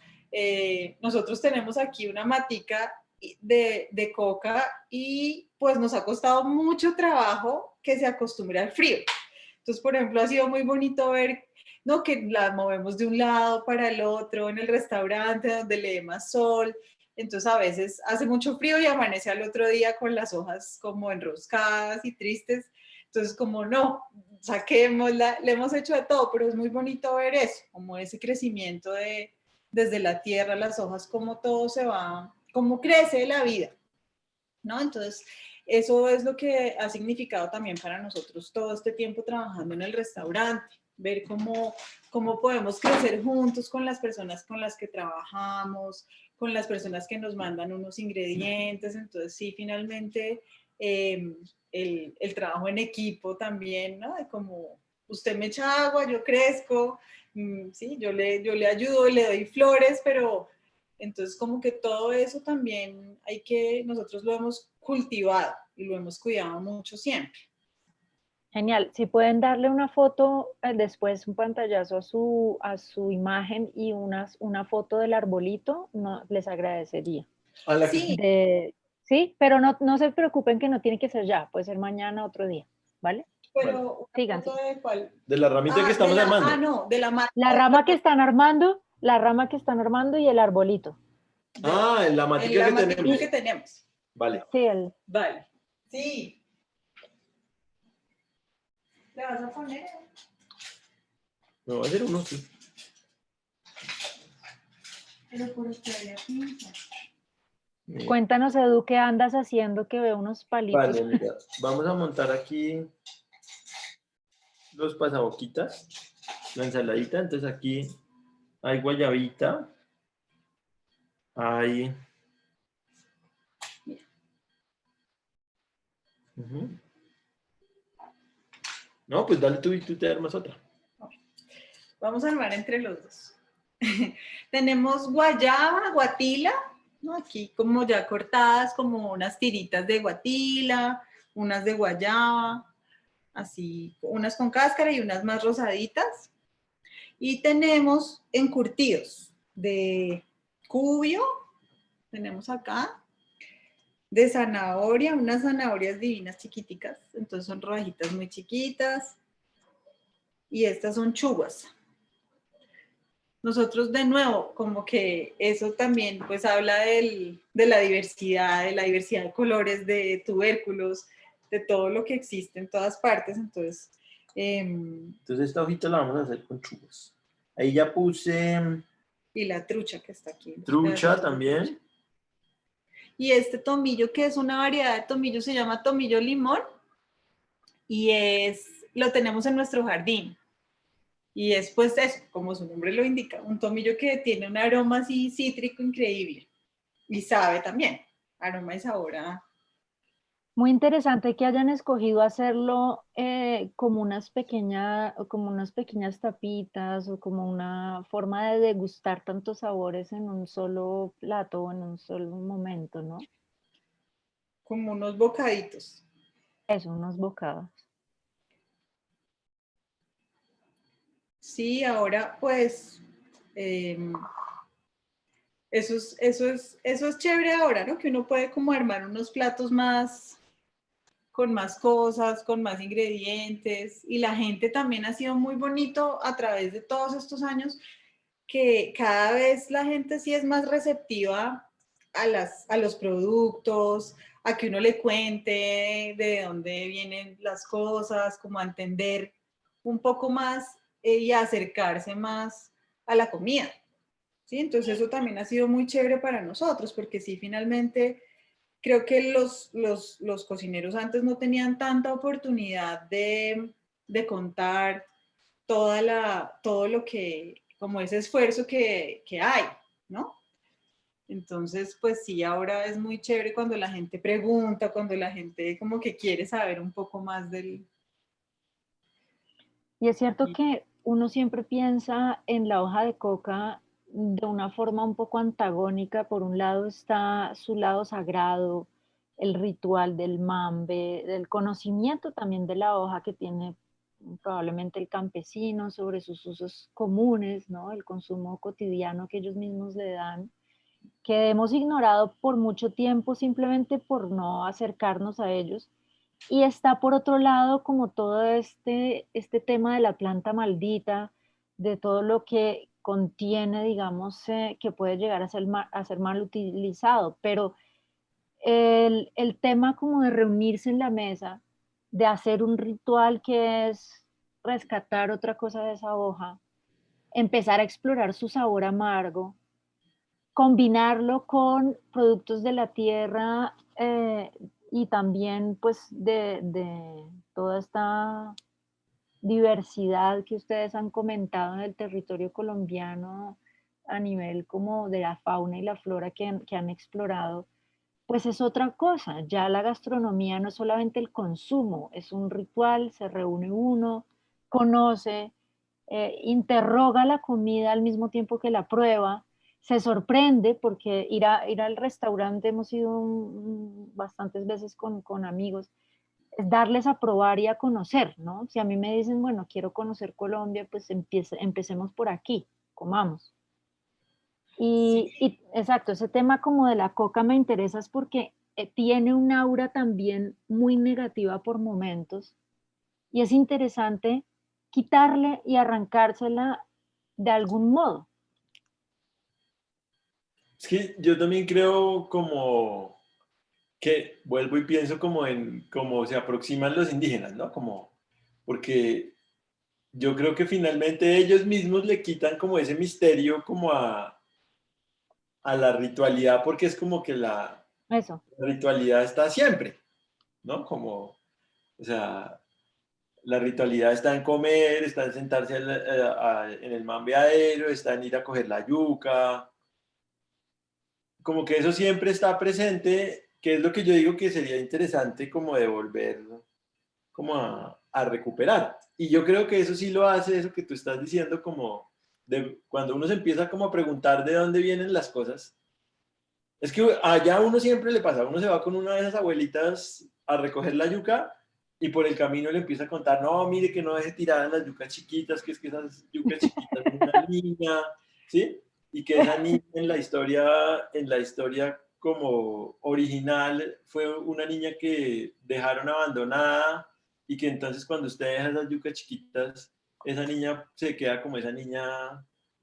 Nosotros tenemos aquí una matica de coca y pues nos ha costado mucho trabajo que se acostumbre al frío. Entonces, por ejemplo, ha sido muy bonito ver, ¿no? Que la movemos de un lado para el otro en el restaurante donde le dé más sol. Entonces, a veces hace mucho frío y amanece al otro día con las hojas como enroscadas y tristes. Entonces, como no, saquémosla, le hemos hecho de todo, pero es muy bonito ver eso, como ese crecimiento de desde la tierra, las hojas, cómo todo se va, cómo crece la vida, ¿no? Entonces, eso es lo que ha significado también para nosotros todo este tiempo trabajando en el restaurante, ver cómo podemos crecer juntos con las personas con las que trabajamos, con las personas que nos mandan unos ingredientes. Entonces, sí, finalmente el trabajo en equipo también, ¿no? De como usted me echa agua, yo crezco, sí, yo le ayudo, le doy flores, pero entonces, como que todo eso también nosotros lo hemos cultivado y lo hemos cuidado mucho siempre. Genial. Si pueden darle una foto, después un pantallazo a su imagen y una foto del arbolito, no, les agradecería. A la que Sí, Sí, pero no se preocupen que no tiene que ser ya, puede ser mañana, otro día, ¿vale? vale. pero una Sigan, foto sigan. de cuál. De la ramita que estamos armando. No, de la marca La rama que están armando, la rama que están armando y el arbolito. Ah, en la en matica la que matica que tenemos. tenemos. Vale. Sí, Vale. Sí. ¿Le vas a poner? Me voy a hacer uno, sí. Pero por usted había pinza. cuéntanos, Edu, ¿qué andas haciendo? Que veo unos palitos. Vale, mira, vamos a montar aquí los pasaboquitas, la ensaladita. Entonces aquí hay guayabita, hay... Ujú. No, pues dale tú y tú te armas otra. Vamos a armar entre los dos. Tenemos guayaba, guatila, ¿no? Aquí como ya cortadas, como unas tiritas de guatila, unas de guayaba, así, unas con cáscara y unas más rosaditas. Y tenemos encurtidos de cubio, tenemos acá, de zanahoria, unas zanahorias divinas chiquiticas, entonces son rodajitas muy chiquitas. Y estas son chubas. Nosotros de nuevo, como que eso también pues habla de la diversidad de colores, de tubérculos, de todo lo que existe en todas partes. Entonces, Entonces esta hojita la vamos a hacer con chubas. Ahí ya puse y la trucha que está aquí. trucha Pedacitos de trucha. también. Y este tomillo, que es una variedad de tomillo, se llama tomillo limón y lo tenemos en nuestro jardín. Y es pues eso, como su nombre lo indica, un tomillo que tiene un aroma así cítrico increíble. Y sabe también, aroma y sabor a... Muy interesante que hayan escogido hacerlo como unas pequeñas tapitas o como una forma de degustar tantos sabores en un solo plato o en un solo momento, ¿no? como unos bocaditos. Eso, unos bocados. Sí, ahora pues eso es chévere ahora, ¿no? Que uno puede como armar unos platos más, con más cosas, con más ingredientes. Y la gente también ha sido muy bonito a través de todos estos años, que cada vez la gente sí es más receptiva a los productos, a que uno le cuente de dónde vienen las cosas, como a entender un poco más y a acercarse más a la comida. ¿Sí? Entonces eso también ha sido muy chévere para nosotros, porque sí, finalmente creo que los cocineros antes no tenían tanta oportunidad de contar todo lo que, como ese esfuerzo que hay, ¿no? Entonces, pues sí, ahora es muy chévere cuando la gente pregunta, cuando la gente como que quiere saber un poco más del... Y es cierto que uno siempre piensa en la hoja de coca de una forma un poco antagónica. Por un lado está su lado sagrado, el ritual del mambe, del conocimiento también de la hoja que tiene probablemente el campesino sobre sus usos comunes, ¿no? El consumo cotidiano que ellos mismos le dan, que hemos ignorado por mucho tiempo simplemente por no acercarnos a ellos. Y está por otro lado como todo este tema de la planta maldita, de todo lo que contiene, digamos, que puede llegar a ser mal utilizado. Pero el tema como de reunirse en la mesa, de hacer un ritual que es rescatar otra cosa de esa hoja, empezar a explorar su sabor amargo, combinarlo con productos de la tierra, y también pues de toda esta diversidad que ustedes han comentado en el territorio colombiano a nivel como de la fauna y la flora que han explorado, pues es otra cosa. Ya la gastronomía no es solamente el consumo, es un ritual, se reúne uno, conoce, interroga la comida al mismo tiempo que la prueba, se sorprende porque ir al restaurante, hemos ido bastantes veces con amigos, es darles a probar y a conocer, ¿no? Si a mí me dicen, bueno, quiero conocer Colombia, pues empecemos por aquí, comamos. Sí. Exacto, ese tema como de la coca me interesa es porque tiene un aura también muy negativa por momentos y es interesante quitarle y arrancársela de algún modo. Es que yo también creo como que vuelvo y pienso como en cómo se aproximan los indígenas, ¿no? Como, porque yo creo que finalmente ellos mismos le quitan como ese misterio como a la ritualidad, porque es como que Eso. la ritualidad está siempre, ¿no? Como, o sea, la ritualidad está en comer, está en sentarse en el mambeadero, está en ir a coger la yuca, como que eso siempre está presente, que es lo que yo digo que sería interesante como devolver, como a recuperar. Y yo creo que eso sí lo hace, eso que tú estás diciendo, como de, cuando uno se empieza como a preguntar de dónde vienen las cosas. Es que allá a uno siempre le pasa, uno se va con una de esas abuelitas a recoger la yuca y por el camino le empieza a contar, no, mire que no deje tiradas las yucas chiquitas, que es que esas yucas chiquitas de una niña, ¿sí? Y que esa niña en la historia como original fue una niña que dejaron abandonada y que entonces cuando usted deja esas yucas chiquitas, esa niña se queda como esa niña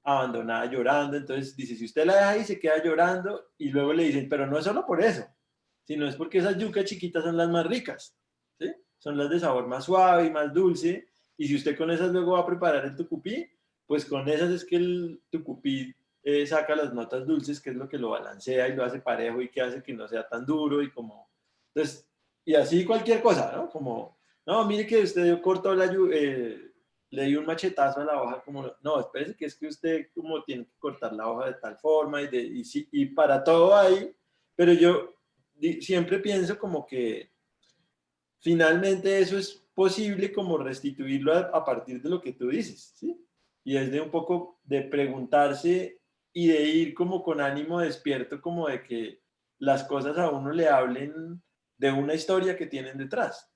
abandonada llorando, entonces dice, si usted la deja ahí se queda llorando y luego le dicen, pero no es solo por eso, sino es porque esas yucas chiquitas son las más ricas, ¿sí? Son las de sabor más suave y más dulce, y si usted con esas luego va a preparar el tucupí, pues con esas es que el tucupí saca las notas dulces, que es lo que lo balancea y lo hace parejo y que hace que no sea tan duro y como, entonces, y así cualquier cosa, ¿no? Como, no, mire que usted cortó le di un machetazo a la hoja, como, no, espérese que es que usted como tiene que cortar la hoja de tal forma y para todo hay, pero yo siempre pienso como que finalmente eso es posible como restituirlo a partir de lo que tú dices, ¿sí? Y es de un poco de preguntarse y de ir como con ánimo despierto, como de que las cosas a uno le hablen de una historia que tienen detrás.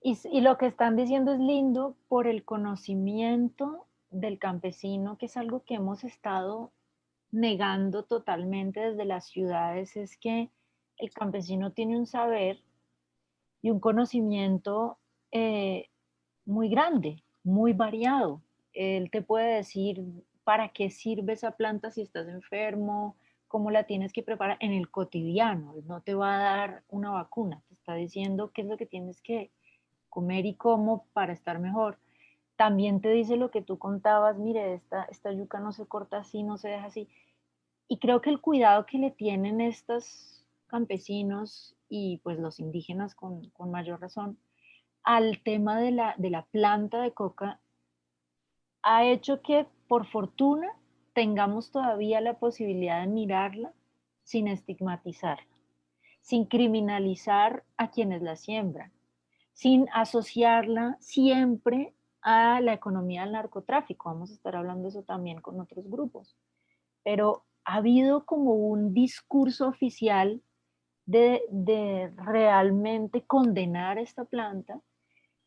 Y lo que están diciendo es lindo por el conocimiento del campesino, que es algo que hemos estado negando totalmente desde las ciudades, es que el campesino tiene un saber y un conocimiento eh, muy grande, muy variado. Él te puede decir para qué sirve esa planta si estás enfermo, cómo la tienes que preparar en el cotidiano. Él no te va a dar una vacuna, te está diciendo qué es lo que tienes que comer y cómo para estar mejor. También te dice lo que tú contabas, mire, esta yuca no se corta así, no se deja así. Y creo que el cuidado que le tienen estos campesinos y pues los indígenas con mayor razón al tema de la planta de coca ha hecho que por fortuna tengamos todavía la posibilidad de mirarla sin estigmatizarla, sin criminalizar a quienes la siembran, sin asociarla siempre a la economía del narcotráfico. Vamos a estar hablando de eso también con otros grupos. Pero ha habido como un discurso oficial de realmente condenar esta planta,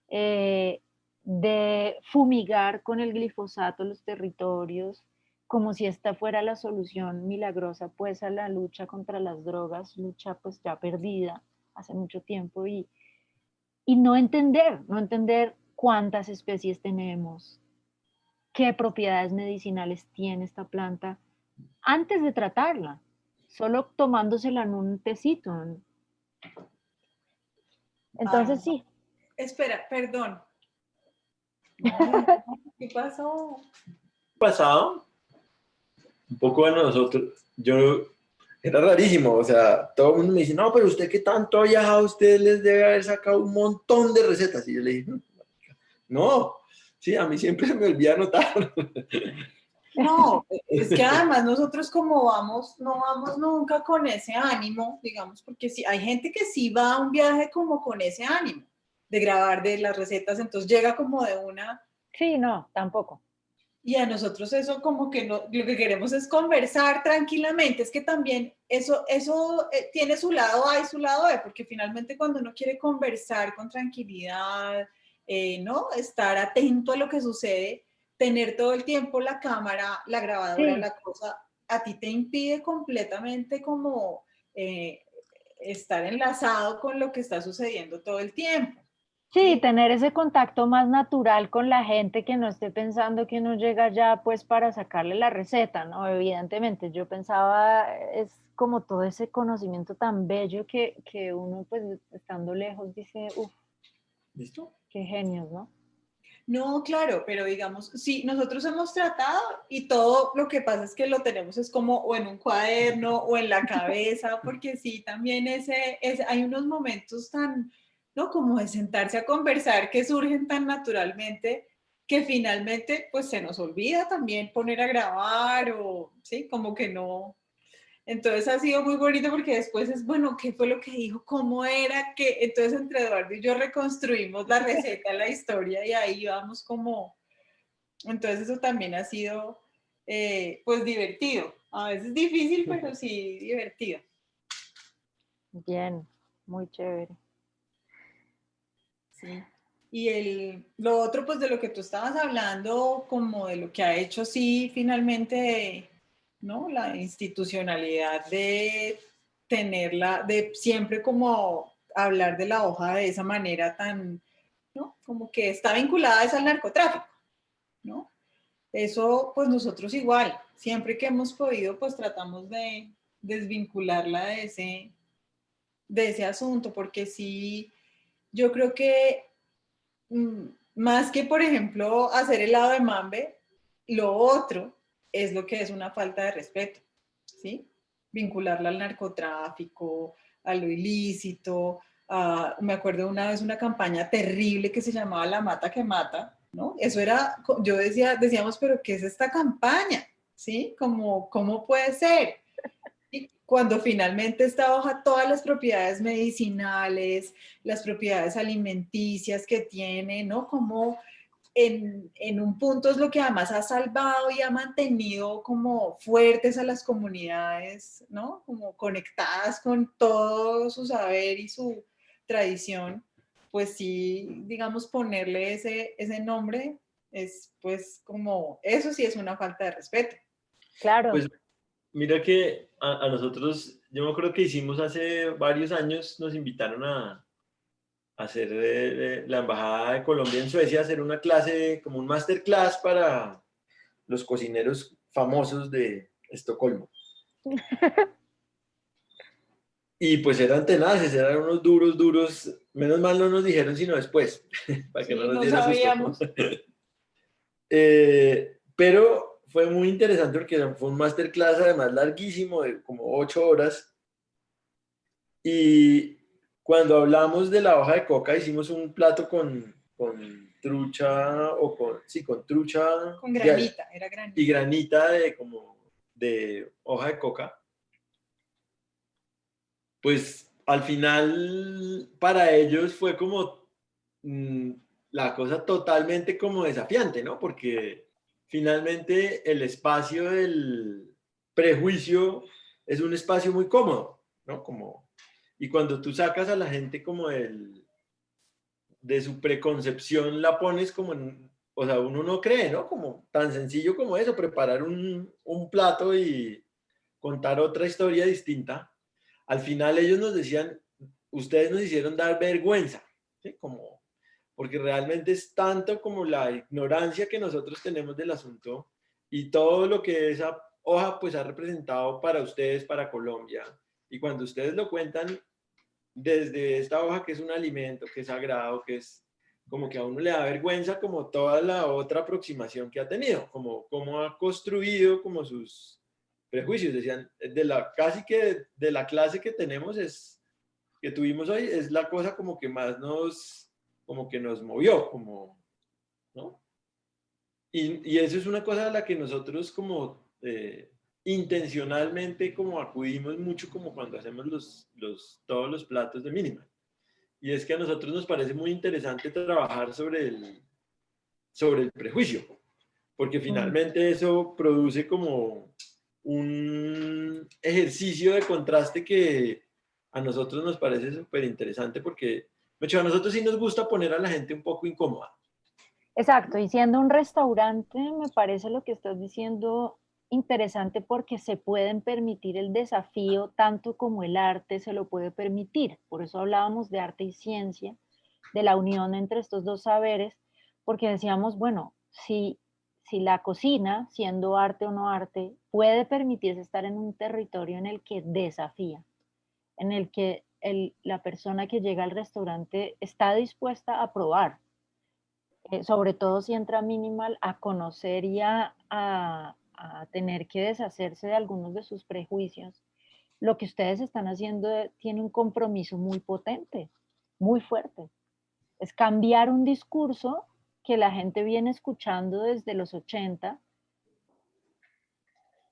de fumigar con el glifosato los territorios, como si esta fuera la solución milagrosa pues a la lucha contra las drogas, lucha pues ya perdida hace mucho tiempo, y no entender cuántas especies tenemos, qué propiedades medicinales tiene esta planta antes de tratarla, solo tomándosela en un tecito. Entonces Ay, sí, espera, perdón. Ay, ¿qué pasó? Pasado, un poco de nosotros, yo, era rarísimo, o sea, todo el mundo me dice, no, pero usted que tanto ha viajado, usted les debe haber sacado un montón de recetas. Y yo le dije, no, sí, a mí siempre se me olvida anotar. No, es que además nosotros como vamos, no vamos nunca con ese ánimo, digamos, porque sí, hay gente que sí va a un viaje como con ese ánimo de grabar de las recetas, entonces llega como de una, sí, no, tampoco. y a nosotros eso como que no, lo que queremos es conversar tranquilamente, es que también eso tiene su lado A y su lado B, porque finalmente cuando uno quiere conversar con tranquilidad, ¿no? Estar atento a lo que sucede, tener todo el tiempo la cámara, la grabadora, Sí, la cosa, a ti te impide completamente como estar enlazado con lo que está sucediendo todo el tiempo, sí, ¿sí? tener ese contacto más natural con la gente, que no esté pensando que uno llega ya pues para sacarle la receta, ¿no? Evidentemente, yo pensaba, es como todo ese conocimiento tan bello que uno pues estando lejos dice, uff, ¿Listo? qué genios, ¿no? No, claro, pero digamos, sí, nosotros hemos tratado y todo lo que pasa es que lo tenemos es como o en un cuaderno o en la cabeza, porque sí, también hay unos momentos tan, ¿no? Como de sentarse a conversar que surgen tan naturalmente que finalmente pues se nos olvida también poner a grabar o, sí, como que no, entonces ha sido muy bonito porque después es, bueno, ¿qué fue lo que dijo? ¿Cómo era? Que entonces entre Eduardo y yo reconstruimos la receta, la historia y ahí vamos como, entonces eso también ha sido pues divertido. A veces difícil, pero sí divertido. Bien, muy chévere. Sí. Y lo otro, pues de lo que tú estabas hablando, como de lo que ha hecho, sí, finalmente, ¿no? La institucionalidad de tenerla, de siempre como hablar de la hoja de esa manera tan, ¿no? Como que está vinculada es al narcotráfico, ¿no? Eso, pues nosotros igual, siempre que hemos podido, pues tratamos de desvincularla de ese asunto, porque sí, yo creo que más que, por ejemplo, hacer helado de mambe, lo otro es lo que es una falta de respeto, ¿sí? Vincularla al narcotráfico, a lo ilícito. Me acuerdo una vez una campaña terrible que se llamaba La Mata que Mata, ¿no? Eso era, yo decíamos, pero ¿qué es esta campaña? ¿Sí? Como, ¿cómo puede ser? Y cuando finalmente esta hoja, todas las propiedades medicinales, las propiedades alimenticias que tiene, ¿no? Como en un punto es lo que además ha salvado y ha mantenido como fuertes a las comunidades, ¿no? Como conectadas con todo su saber y su tradición, pues sí, digamos, ponerle ese nombre es pues como, eso sí es una falta de respeto. Claro, Pues mira que a nosotros, yo me acuerdo que hicimos hace varios años, nos invitaron a hacer la Embajada de Colombia en Suecia, a hacer una clase, como un masterclass para los cocineros famosos de Estocolmo. Y pues eran tenaces, eran unos duros, duros. Menos mal no nos dijeron sino después, para que no Sí, nos no diera susto. sabíamos. Pero fue muy interesante porque fue un masterclass además larguísimo, de como 8 horas. Y cuando hablamos de la hoja de coca, hicimos un plato con trucha, o sí, con trucha Con granita, era y granita. granita de, como, de hoja de coca. Pues al final para ellos fue como, la cosa totalmente como desafiante, ¿no? Porque finalmente el espacio del prejuicio es un espacio muy cómodo, ¿no? Como, y cuando tú sacas a la gente como de su preconcepción, la pones como en, o sea, uno no cree, ¿no? Como tan sencillo como eso, preparar un plato y contar otra historia distinta. Al final ellos nos decían, ustedes nos hicieron dar vergüenza, ¿sí? Como, porque realmente es tanto como la ignorancia que nosotros tenemos del asunto y todo lo que esa hoja pues ha representado para ustedes, para Colombia. Y cuando ustedes lo cuentan desde esta hoja que es un alimento, que es sagrado, que es como que a uno le da vergüenza como toda la otra aproximación que ha tenido, como cómo ha construido como sus prejuicios. Decían, de la, casi que de la clase que tenemos es, que tuvimos hoy, es la cosa como que más nos, como que nos movió, como, ¿no? Y eso es una cosa a la que nosotros como intencionalmente como acudimos mucho como cuando hacemos todos los platos de mínima. Y es que a nosotros nos parece muy interesante trabajar sobre el prejuicio, porque finalmente eso produce como un ejercicio de contraste que a nosotros nos parece súper interesante porque a nosotros sí nos gusta poner a la gente un poco incómoda. Exacto, y siendo un restaurante, me parece lo que estás diciendo interesante porque se pueden permitir el desafío tanto como el arte se lo puede permitir. Por eso hablábamos de arte y ciencia, de la unión entre estos dos saberes, porque decíamos, bueno, si la cocina, siendo arte o no arte, puede permitirse estar en un territorio en el que desafía, en el que la persona que llega al restaurante está dispuesta a probar, sobre todo si entra minimal, a conocer y a tener que deshacerse de algunos de sus prejuicios. Lo que ustedes están haciendo tiene un compromiso muy potente, muy fuerte. Es cambiar un discurso que la gente viene escuchando desde los 80,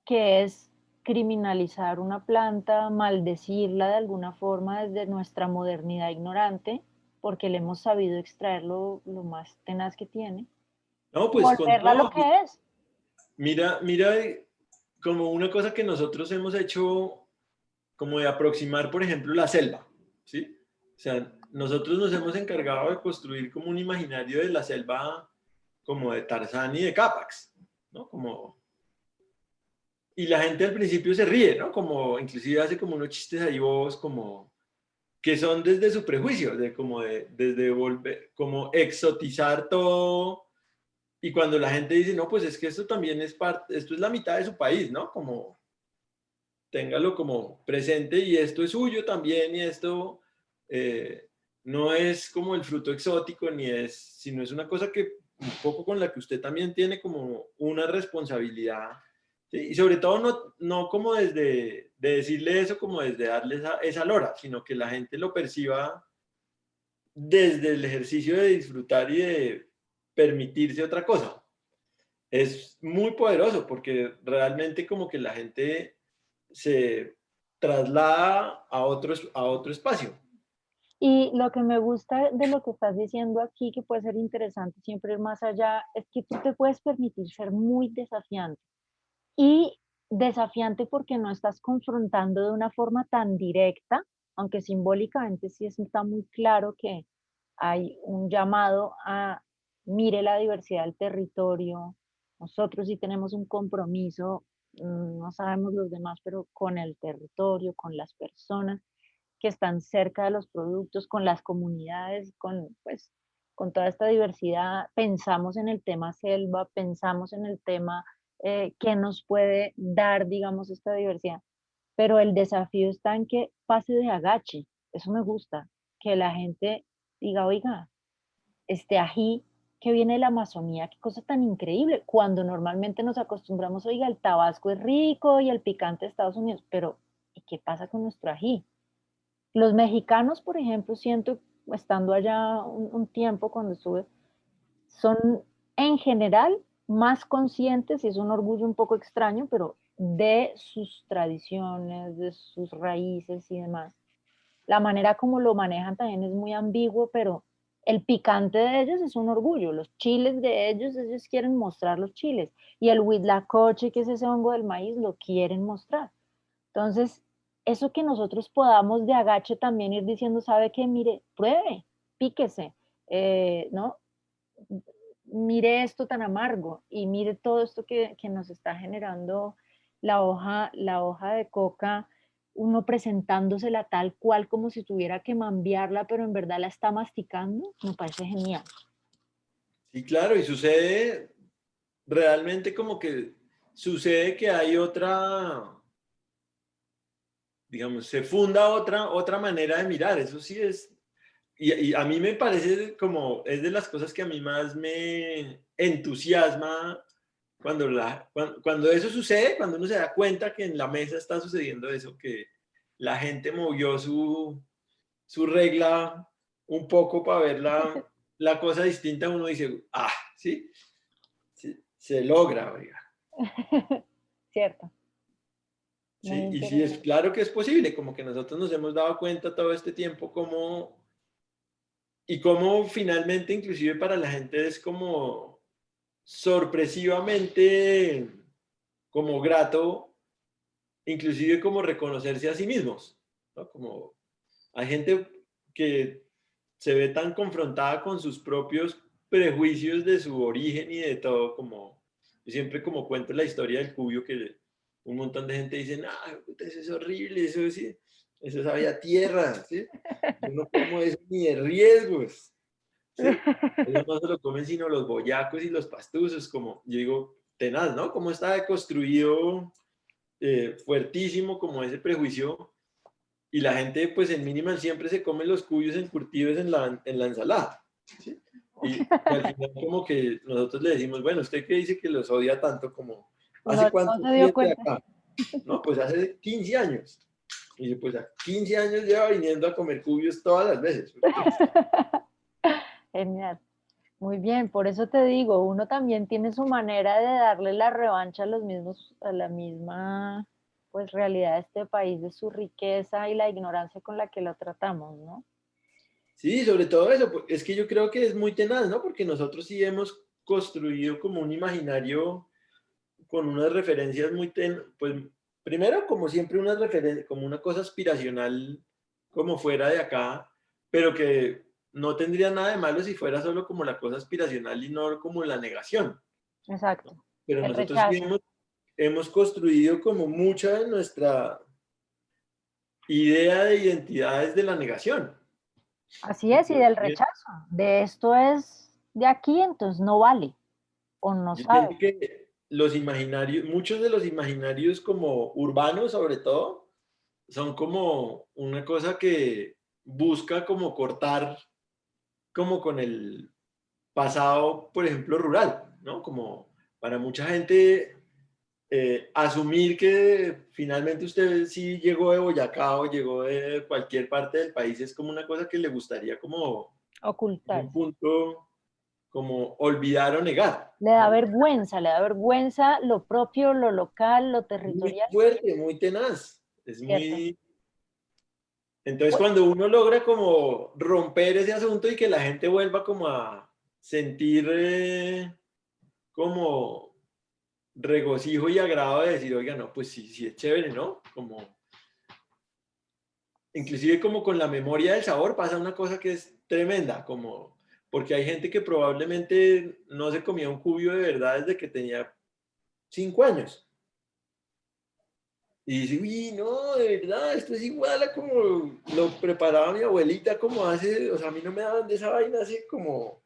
que es criminalizar una planta, maldecirla de alguna forma desde nuestra modernidad ignorante, porque le hemos sabido extraer lo más tenaz que tiene, No, y pues con volverla lo todo, que es. mira, como una cosa que nosotros hemos hecho, como de aproximar, por ejemplo, la selva, ¿sí? O sea, nosotros nos hemos encargado de construir como un imaginario de la selva como de Tarzán y de Capax, ¿no? Como, y la gente al principio se ríe, ¿no? Como, inclusive hace como unos chistes ahí bobos, como, que son desde su prejuicio, desde volver, como exotizar todo. Y cuando la gente dice, no, pues es que esto también es parte, esto es la mitad de su país, ¿no? Como, téngalo como presente y esto es suyo también y esto eh, no es como el fruto exótico ni es, sino es una cosa que un poco con la que usted también tiene como una responsabilidad, ¿sí? Y sobre todo no como desde de decirle eso como desde darle esa lora, sino que la gente lo perciba desde el ejercicio de disfrutar y de permitirse otra cosa. Es muy poderoso porque realmente como que la gente se traslada a otro espacio. Y lo que me gusta de lo que estás diciendo aquí, que puede ser interesante siempre ir más allá, es que tú te puedes permitir ser muy desafiante. Y desafiante porque no estás confrontando de una forma tan directa, aunque simbólicamente sí está muy claro que hay un llamado a mire la diversidad del territorio. Nosotros sí tenemos un compromiso, no sabemos los demás, pero con el territorio, con las personas que están cerca de los productos, con las comunidades, con, pues, con toda esta diversidad. Pensamos en el tema selva, pensamos en el tema que nos puede dar, digamos, esta diversidad. Pero el desafío está en que pase de agache. Eso me gusta, que la gente diga, oiga, este ají que viene de la Amazonía, qué cosa tan increíble, cuando normalmente nos acostumbramos, oiga, el tabasco es rico y el picante de Estados Unidos, pero ¿y qué pasa con nuestro ají? Los mexicanos, por ejemplo, siento, estando allá un tiempo cuando estuve, son en general más conscientes, y es un orgullo un poco extraño, pero de sus tradiciones, de sus raíces y demás. La manera como lo manejan también es muy ambiguo, pero El picante de ellos es un orgullo, los chiles de ellos quieren mostrar los chiles. Y el huitlacoche, que es ese hongo del maíz, lo quieren mostrar. Entonces, eso que nosotros podamos de agache también ir diciendo, ¿sabe qué? Mire, pruebe, píquese, ¿no? Mire esto tan amargo y mire todo esto que nos está generando la hoja de coca, uno presentándosela tal cual como si tuviera que mambiarla, pero en verdad la está masticando, me parece genial. Sí, claro, y sucede realmente como que sucede que hay otra, digamos, se funda otra manera de mirar, eso sí es, y a mí me parece como, es de las cosas que a mí más me entusiasma cuando eso sucede, cuando uno se da cuenta que en la mesa está sucediendo eso, que la gente movió su regla un poco para ver la cosa distinta, uno dice, ah, sí, sí, se logra, oiga. Cierto, muy Sí, y sí, es interesante. claro que es posible, como que nosotros nos hemos dado cuenta todo este tiempo y cómo finalmente inclusive para la gente es como sorpresivamente como grato, inclusive como reconocerse a sí mismos, ¿no? Como hay gente que se ve tan confrontada con sus propios prejuicios de su origen y de todo, como yo siempre como cuento la historia del cubio que un montón de gente dice, ah, eso es horrible, eso sí, eso sabía tierra, ¿sí? Yo no como eso ni de riesgos, ¿sí? Eso no se lo comen sino los boyacos y los pastuzos, como yo digo, tenaz, ¿no? Cómo está construido fuertísimo como ese prejuicio y la gente pues en Minimal siempre se come los cuyos encurtidos en la ensalada. ¿Sí? Y al final como que nosotros le decimos, bueno, ¿usted qué dice que los odia tanto como, Uno ¿hace no cuánto se dio viene cuenta. acá? No, pues hace 15 años. Y yo, pues a 15 años lleva viniendo a comer cubios todas las veces. Genial. Muy bien, por eso te digo, uno también tiene su manera de darle la revancha a los mismos, a la misma, pues, realidad de este país, de su riqueza y la ignorancia con la que lo tratamos, ¿no? Sí, sobre todo eso, pues, es que yo creo que es muy tenaz, ¿no? Porque nosotros sí hemos construido como un imaginario con unas referencias pues primero como siempre unas referencias, como una cosa aspiracional como fuera de acá, pero que no tendría nada de malo si fuera solo como la cosa aspiracional y no como la negación, Exacto. ¿no? Pero El nosotros sí rechazo. hemos construido como mucha de nuestra idea de identidad desde la negación. Así es, y del rechazo. De esto es de aquí, entonces no vale o no Yo siento sabe. que los imaginarios, muchos de los imaginarios como urbanos sobre todo, son como una cosa que busca como cortar como con el pasado, por ejemplo, rural, ¿no? Como para mucha gente asumir que finalmente usted sí llegó de Boyacá o llegó de cualquier parte del país es como una cosa que le gustaría como en Ocultar. un punto como olvidar o negar, ¿no? Le da vergüenza lo propio, lo local, lo Muy territorial, fuerte, muy tenaz. Es ¿cierto? muy... Entonces, Pues, cuando uno logra como romper ese asunto y que la gente vuelva como a sentir como regocijo y agrado de decir, oiga, no, pues sí, sí es chévere, ¿no? Como, inclusive como con la memoria del sabor pasa una cosa que es tremenda, como, porque hay gente que probablemente no se comía un cubio de verdad desde que tenía 5 años. Y dice, uy, no, de verdad, esto es igual a como lo preparaba mi abuelita, como hace, o sea, a mí no me daban de esa vaina así como...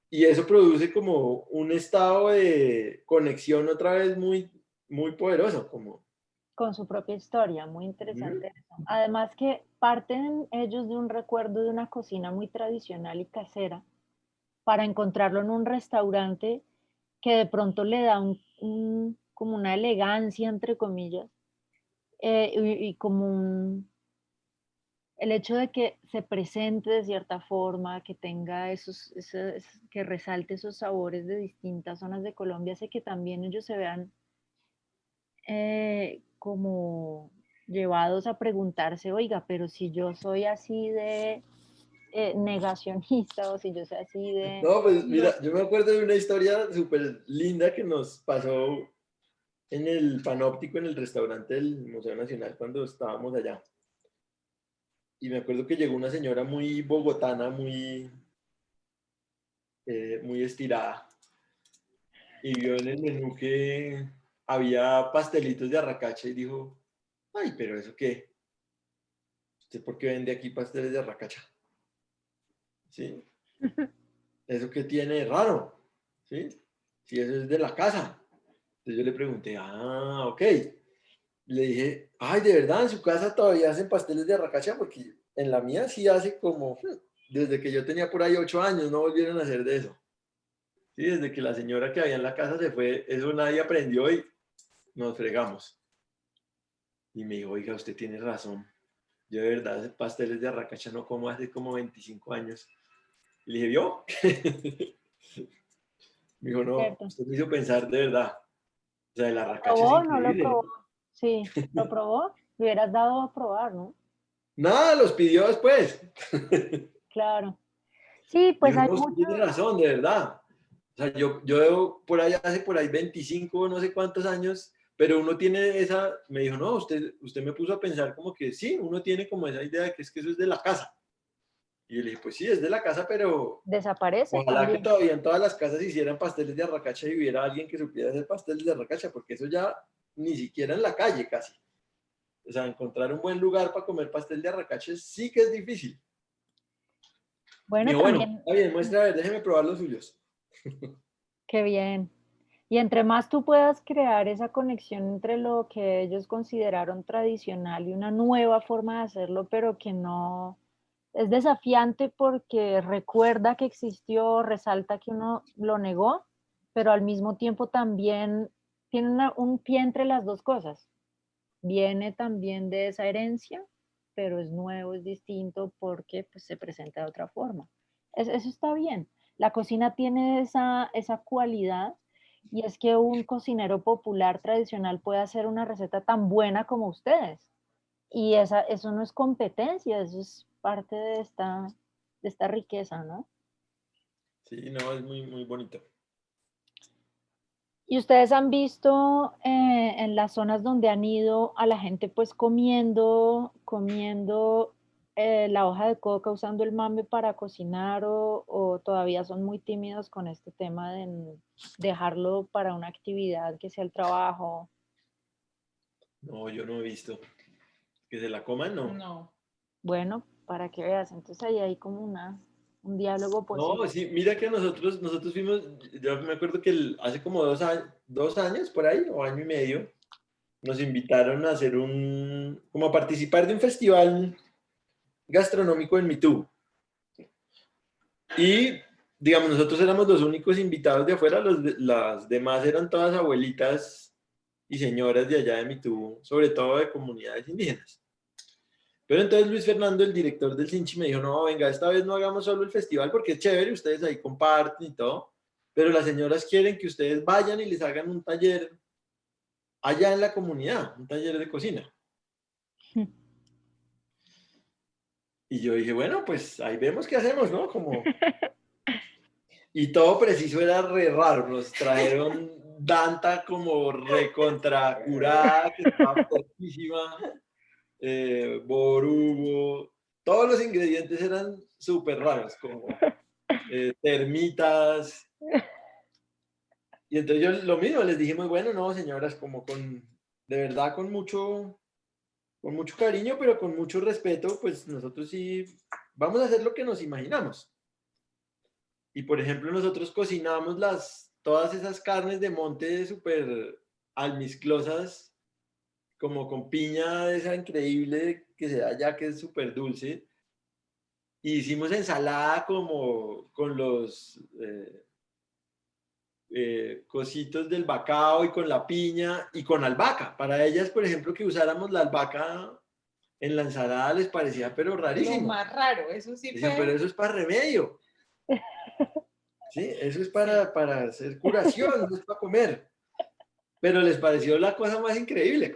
Y eso produce como un estado de conexión otra vez muy, muy poderoso, como... con su propia historia, muy Ujú. interesante eso. Además que parten ellos de un recuerdo de una cocina muy tradicional y casera para encontrarlo en un restaurante que de pronto le da como una elegancia, entre comillas, y como el hecho de que se presente de cierta forma, que tenga que resalte esos sabores de distintas zonas de Colombia, hace que también ellos se vean como llevados a preguntarse, oiga, pero si yo soy así de negacionista o si yo soy así de... No, pues No. mira, yo me acuerdo de una historia súper linda que nos pasó en el Panóptico, en el restaurante del Museo Nacional, cuando estábamos allá. Y me acuerdo que llegó una señora muy bogotana, muy estirada, y vio en el menú que había pastelitos de arracacha y dijo, ay, pero ¿eso qué? ¿Usted por qué vende aquí pasteles de arracacha? ¿Sí? ¿Eso qué tiene de raro? ¿Sí? Si eso es de la casa. Entonces yo le pregunté, ah, ok. Le dije, ay, ¿de verdad en su casa todavía hacen pasteles de arracacha? Porque en la mía sí hace como, desde que yo tenía por ahí 8 años, no volvieron a hacer de eso. Sí, desde que la señora que había en la casa se fue, eso nadie aprendió y nos fregamos. Y me dijo, oiga, usted tiene razón. Yo de verdad pasteles de arracacha no como hace como 25 años. Y le dije, ¿vio? Me dijo, no, ¿Cierto? usted me hizo pensar de verdad. O sea, el ¿Lo arracacha es probó o no lo increíble. probó? Sí, ¿lo probó? Le hubieras dado a probar, ¿no? Nada, los pidió después. Claro. Sí, pues Dijo, hay no, usted mucho, tiene razón, de verdad. O sea, yo por ahí hace por ahí 25, no sé cuántos años, pero uno tiene esa, me dijo, no, usted me puso a pensar como que sí, uno tiene como esa idea de que es que eso es de la casa. Y yo le dije, pues sí, es de la casa, pero desaparece ojalá que también. todavía en todas las casas hicieran pasteles de arracacha y hubiera alguien que supiera hacer pasteles de arracacha, porque eso ya ni siquiera en la calle casi. O sea, encontrar un buen lugar para comer pastel de arracacha sí que es difícil. Me Bueno, dijo, bueno, también, está bien, muestra, a ver, déjeme probar los suyos. qué bien. Y entre más tú puedas crear esa conexión entre lo que ellos consideraron tradicional y una nueva forma de hacerlo, pero que no es desafiante porque recuerda que existió, resalta que uno lo negó, pero al mismo tiempo también tiene un pie entre las dos cosas. Viene también de esa herencia, pero es nuevo, es distinto porque pues, se presenta de otra forma. Eso está bien. La cocina tiene esa cualidad y es que un cocinero popular tradicional puede hacer una receta tan buena como ustedes. Y eso no es competencia, eso es parte de esta riqueza, ¿no? Sí, no, es muy, muy bonito. Y ustedes han visto en las zonas donde han ido a la gente pues comiendo la hoja de coca, usando el mambe para cocinar o todavía son muy tímidos con este tema de dejarlo para una actividad que sea el trabajo. No, yo no he visto. Que se la coman, no. No. Bueno, para que veas, entonces ahí hay como un diálogo No, posible. sí, mira que nosotros fuimos, yo me acuerdo que hace como 2 años por ahí, o año y medio, nos invitaron a hacer como a participar de un festival gastronómico en Mitú. Y, digamos, nosotros éramos los únicos invitados de afuera, las demás eran todas abuelitas y señoras de allá de Mitú, sobre todo de comunidades indígenas. Pero entonces Luis Fernando, el director del Sinchi, me dijo, no, venga, esta vez no hagamos solo el festival porque es chévere, ustedes ahí comparten y todo, pero las señoras quieren que ustedes vayan y les hagan un taller allá en la comunidad, un taller de cocina. Y yo dije, bueno, pues ahí vemos qué hacemos, ¿no? Y todo preciso era re raro, nos trajeron Danta como recontra curada, que estaba fuertísima, borugo, todos los ingredientes eran súper raros, como termitas. Y entonces yo lo mismo, les dije muy bueno, no, señoras, como de verdad con mucho cariño, pero con mucho respeto, pues nosotros sí vamos a hacer lo que nos imaginamos. Y por ejemplo, nosotros cocinamos todas esas carnes de monte súper almizclosas, como con piña esa increíble que se da allá, que es súper dulce. Y hicimos ensalada como con los cositos del bacao y con la piña y con albahaca. Para ellas, por ejemplo, que usáramos la albahaca en la ensalada les parecía pero Lo rarísimo. más raro, eso sí Dicen, pero fue. eso es para remedio. ¿Sí? Eso es Sí. para hacer curación, no es para comer. Pero les pareció la cosa más increíble,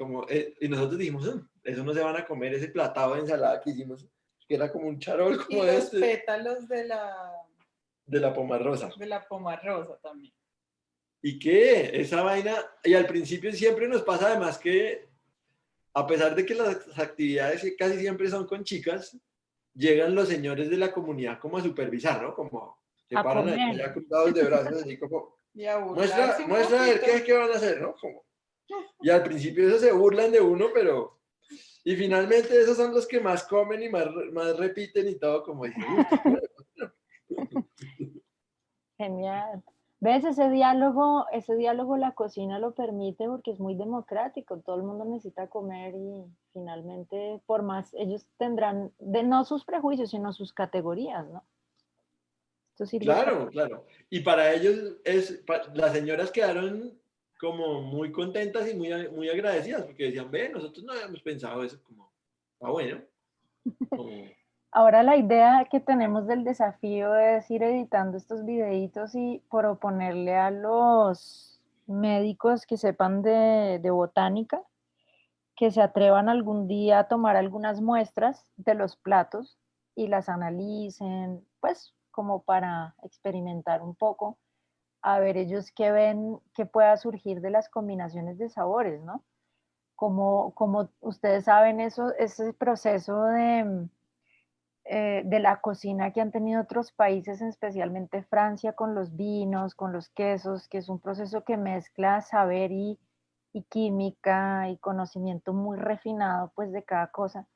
y nosotros dijimos, eso no se van a comer, ese platado de ensalada que hicimos, que era como un charol Y como los este, pétalos de la pomarrosa. de la pomarrosa también. ¿Y qué? Esa vaina, y al principio siempre nos pasa además que, a pesar de que las actividades casi siempre son con chicas, llegan los señores de la comunidad como a supervisar, ¿no? Como se A paran ahí comer. ya cruzados de brazos, así como, Y a muestra, burlarse un muestra a ver poquito. qué van a hacer, ¿no? Como, y al principio eso se burlan de uno, pero... Y finalmente esos son los que más comen y más repiten y todo, como dicen, uy, qué bueno. Genial. ¿Ves? Ese diálogo la cocina lo permite porque es muy democrático. Todo el mundo necesita comer y finalmente, por más, ellos tendrán, no sus prejuicios, sino sus categorías, ¿no? Esto sirve para... Claro, claro. Y para ellos, las señoras quedaron como muy contentas y muy agradecidas, porque decían, ve, nosotros no habíamos pensado eso, como, ah, bueno, como, Ahora la idea que tenemos del desafío es ir editando estos videitos y proponerle a los médicos que sepan de botánica que se atrevan algún día a tomar algunas muestras de los platos y las analicen, pues como para experimentar un poco, a ver ellos qué ven que pueda surgir de las combinaciones de sabores, ¿no? Como ustedes saben, eso, ese proceso de la cocina que han tenido otros países, especialmente Francia, con los vinos, con los quesos, que es un proceso que mezcla saber y química y conocimiento muy refinado pues de cada cosa.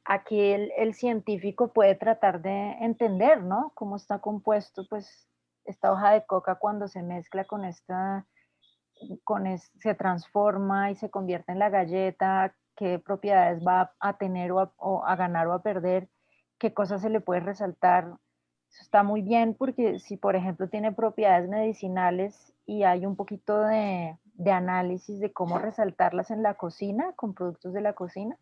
Aquí el científico puede tratar de entender, ¿no? Cómo está compuesto pues esta hoja de coca cuando se mezcla con se transforma y se convierte en la galleta, qué propiedades va a tener o a ganar o a perder, qué cosas se le puede resaltar. Eso está muy bien porque si, por ejemplo, tiene propiedades medicinales y hay un poquito de análisis de cómo resaltarlas en la cocina, con productos de la cocina,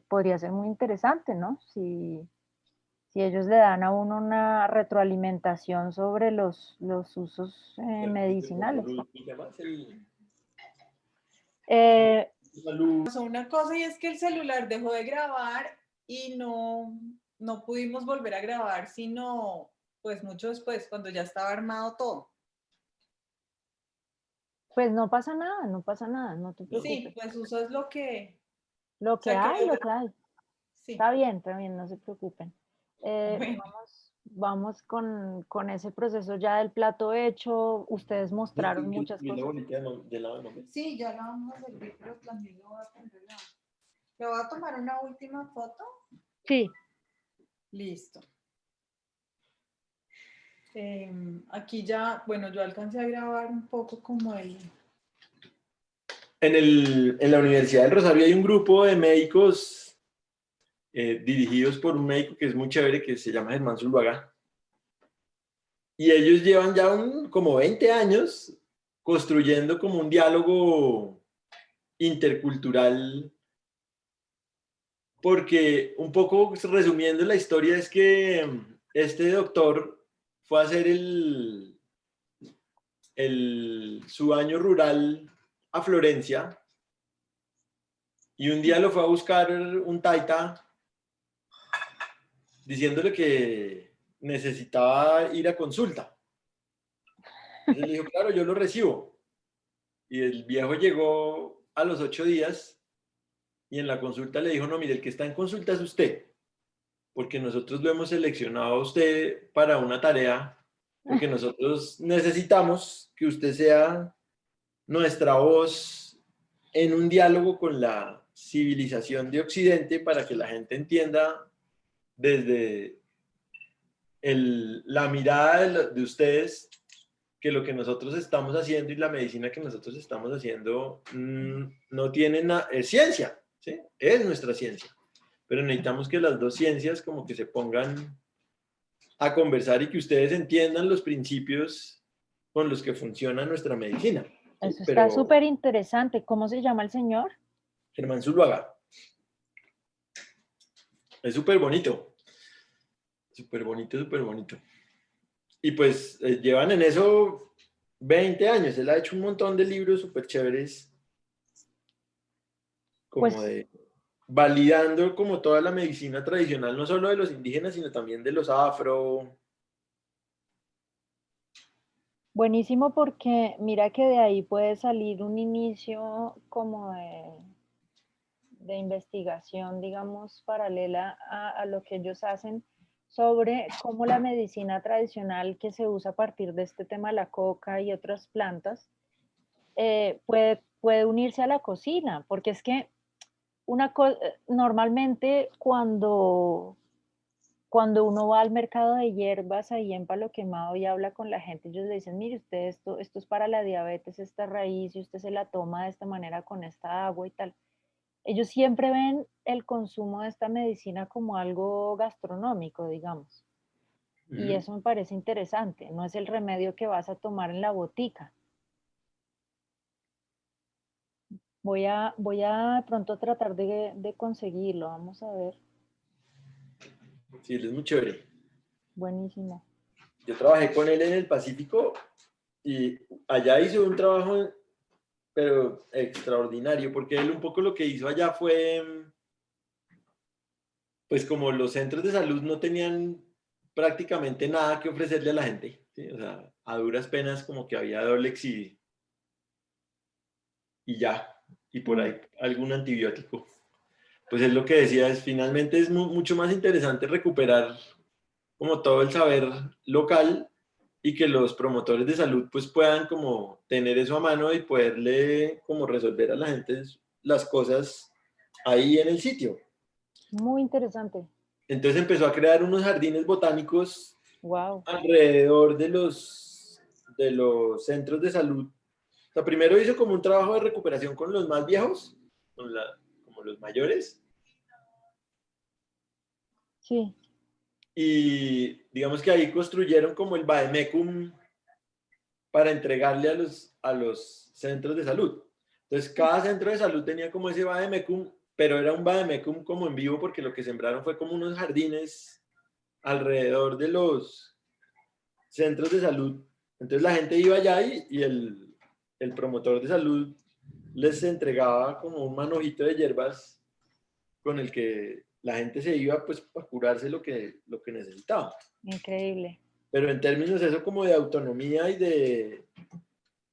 podría ser muy interesante, ¿no? Si ellos le dan a uno una retroalimentación sobre los usos medicinales. ¿qué más? Eh, Pasó una cosa y es que el celular dejó de grabar y no pudimos volver a grabar, sino pues mucho después, cuando ya estaba armado todo. pues no pasa nada, no pasa nada, no te Sí, preocupes. pues uso es lo que, Lo o que sea, que hay, lo que hay. sí, Está bien, no se preocupen. bueno, Vamos con ese proceso ya del plato hecho. Ustedes mostraron muchas La cosas. bolita de lado, ¿no? sí, ya la vamos a servir, pero también lo voy a poner la... ¿Le voy a tomar una última foto? Sí, Listo. Aquí ya, bueno, yo alcancé a grabar un poco como el... En la Universidad del Rosario hay un grupo de médicos dirigidos por un médico que es muy chévere, que se llama Germán Zuluaga. Y ellos llevan ya como 20 años construyendo como un diálogo intercultural, porque un poco resumiendo la historia es que este doctor fue a hacer su año rural a Florencia y un día lo fue a buscar un taita diciéndole que necesitaba ir a consulta. Entonces le dijo, claro, yo lo recibo. Y el viejo llegó a los 8 días y en la consulta le dijo, no, mire, el que está en consulta es usted, porque nosotros lo hemos seleccionado a usted para una tarea, porque nosotros necesitamos que usted sea nuestra voz en un diálogo con la civilización de Occidente para que la gente entienda desde la mirada de ustedes que lo que nosotros estamos haciendo y la medicina que nosotros estamos haciendo no tiene es ciencia, ¿sí? Es nuestra ciencia. Pero necesitamos que las dos ciencias como que se pongan a conversar y que ustedes entiendan los principios con los que funciona nuestra medicina. ¿Sí? eso está Pero súper interesante. ¿Cómo se llama el señor? Germán Zuluaga, es súper bonito. Súper bonito, súper bonito. Y pues llevan en eso 20 años. Él ha hecho un montón de libros súper chéveres, como Pues de validando como toda la medicina tradicional, no solo de los indígenas, sino también de los afro. Buenísimo porque mira que de ahí puede salir un inicio como de investigación, digamos, paralela a lo que ellos hacen sobre cómo la medicina tradicional que se usa a partir de este tema de la coca y otras plantas puede unirse a la cocina, porque es que normalmente cuando uno va al mercado de hierbas ahí en Palo Quemado y habla con la gente, ellos le dicen, mire usted, esto es para la diabetes, esta raíz, y usted se la toma de esta manera con esta agua y tal. Ellos siempre ven el consumo de esta medicina como algo gastronómico, digamos. Y Ujú. eso me parece interesante, no es el remedio que vas a tomar en la botica. Voy a de pronto tratar de conseguirlo, vamos a ver. Sí, él es muy chévere. Buenísimo. Yo trabajé con él en el Pacífico y allá hizo un trabajo, pero extraordinario, porque él un poco lo que hizo allá fue, pues como los centros de salud no tenían prácticamente nada que ofrecerle a la gente, ¿sí? O sea, a duras penas como que había Dolex y ya, y por Mm, ahí algún antibiótico. Pues es lo que decía, es finalmente es mucho más interesante recuperar como todo el saber local y que los promotores de salud pues puedan como tener eso a mano y poderle como resolver a la gente las cosas ahí en el sitio. muy interesante. Entonces empezó a crear unos jardines botánicos Wow. alrededor de los centros de salud. O sea, primero hizo como un trabajo de recuperación con los más viejos, como los mayores, Sí. y digamos que ahí construyeron como el Bademecum para entregarle a los centros de salud. Entonces, cada centro de salud tenía como ese Bademecum, pero era un Bademecum como en vivo porque lo que sembraron fue como unos jardines alrededor de los centros de salud. Entonces la gente iba allá y el promotor de salud les entregaba como un manojito de hierbas con el que la gente se iba pues para curarse lo que necesitaba. Increíble. Pero en términos eso como de autonomía y de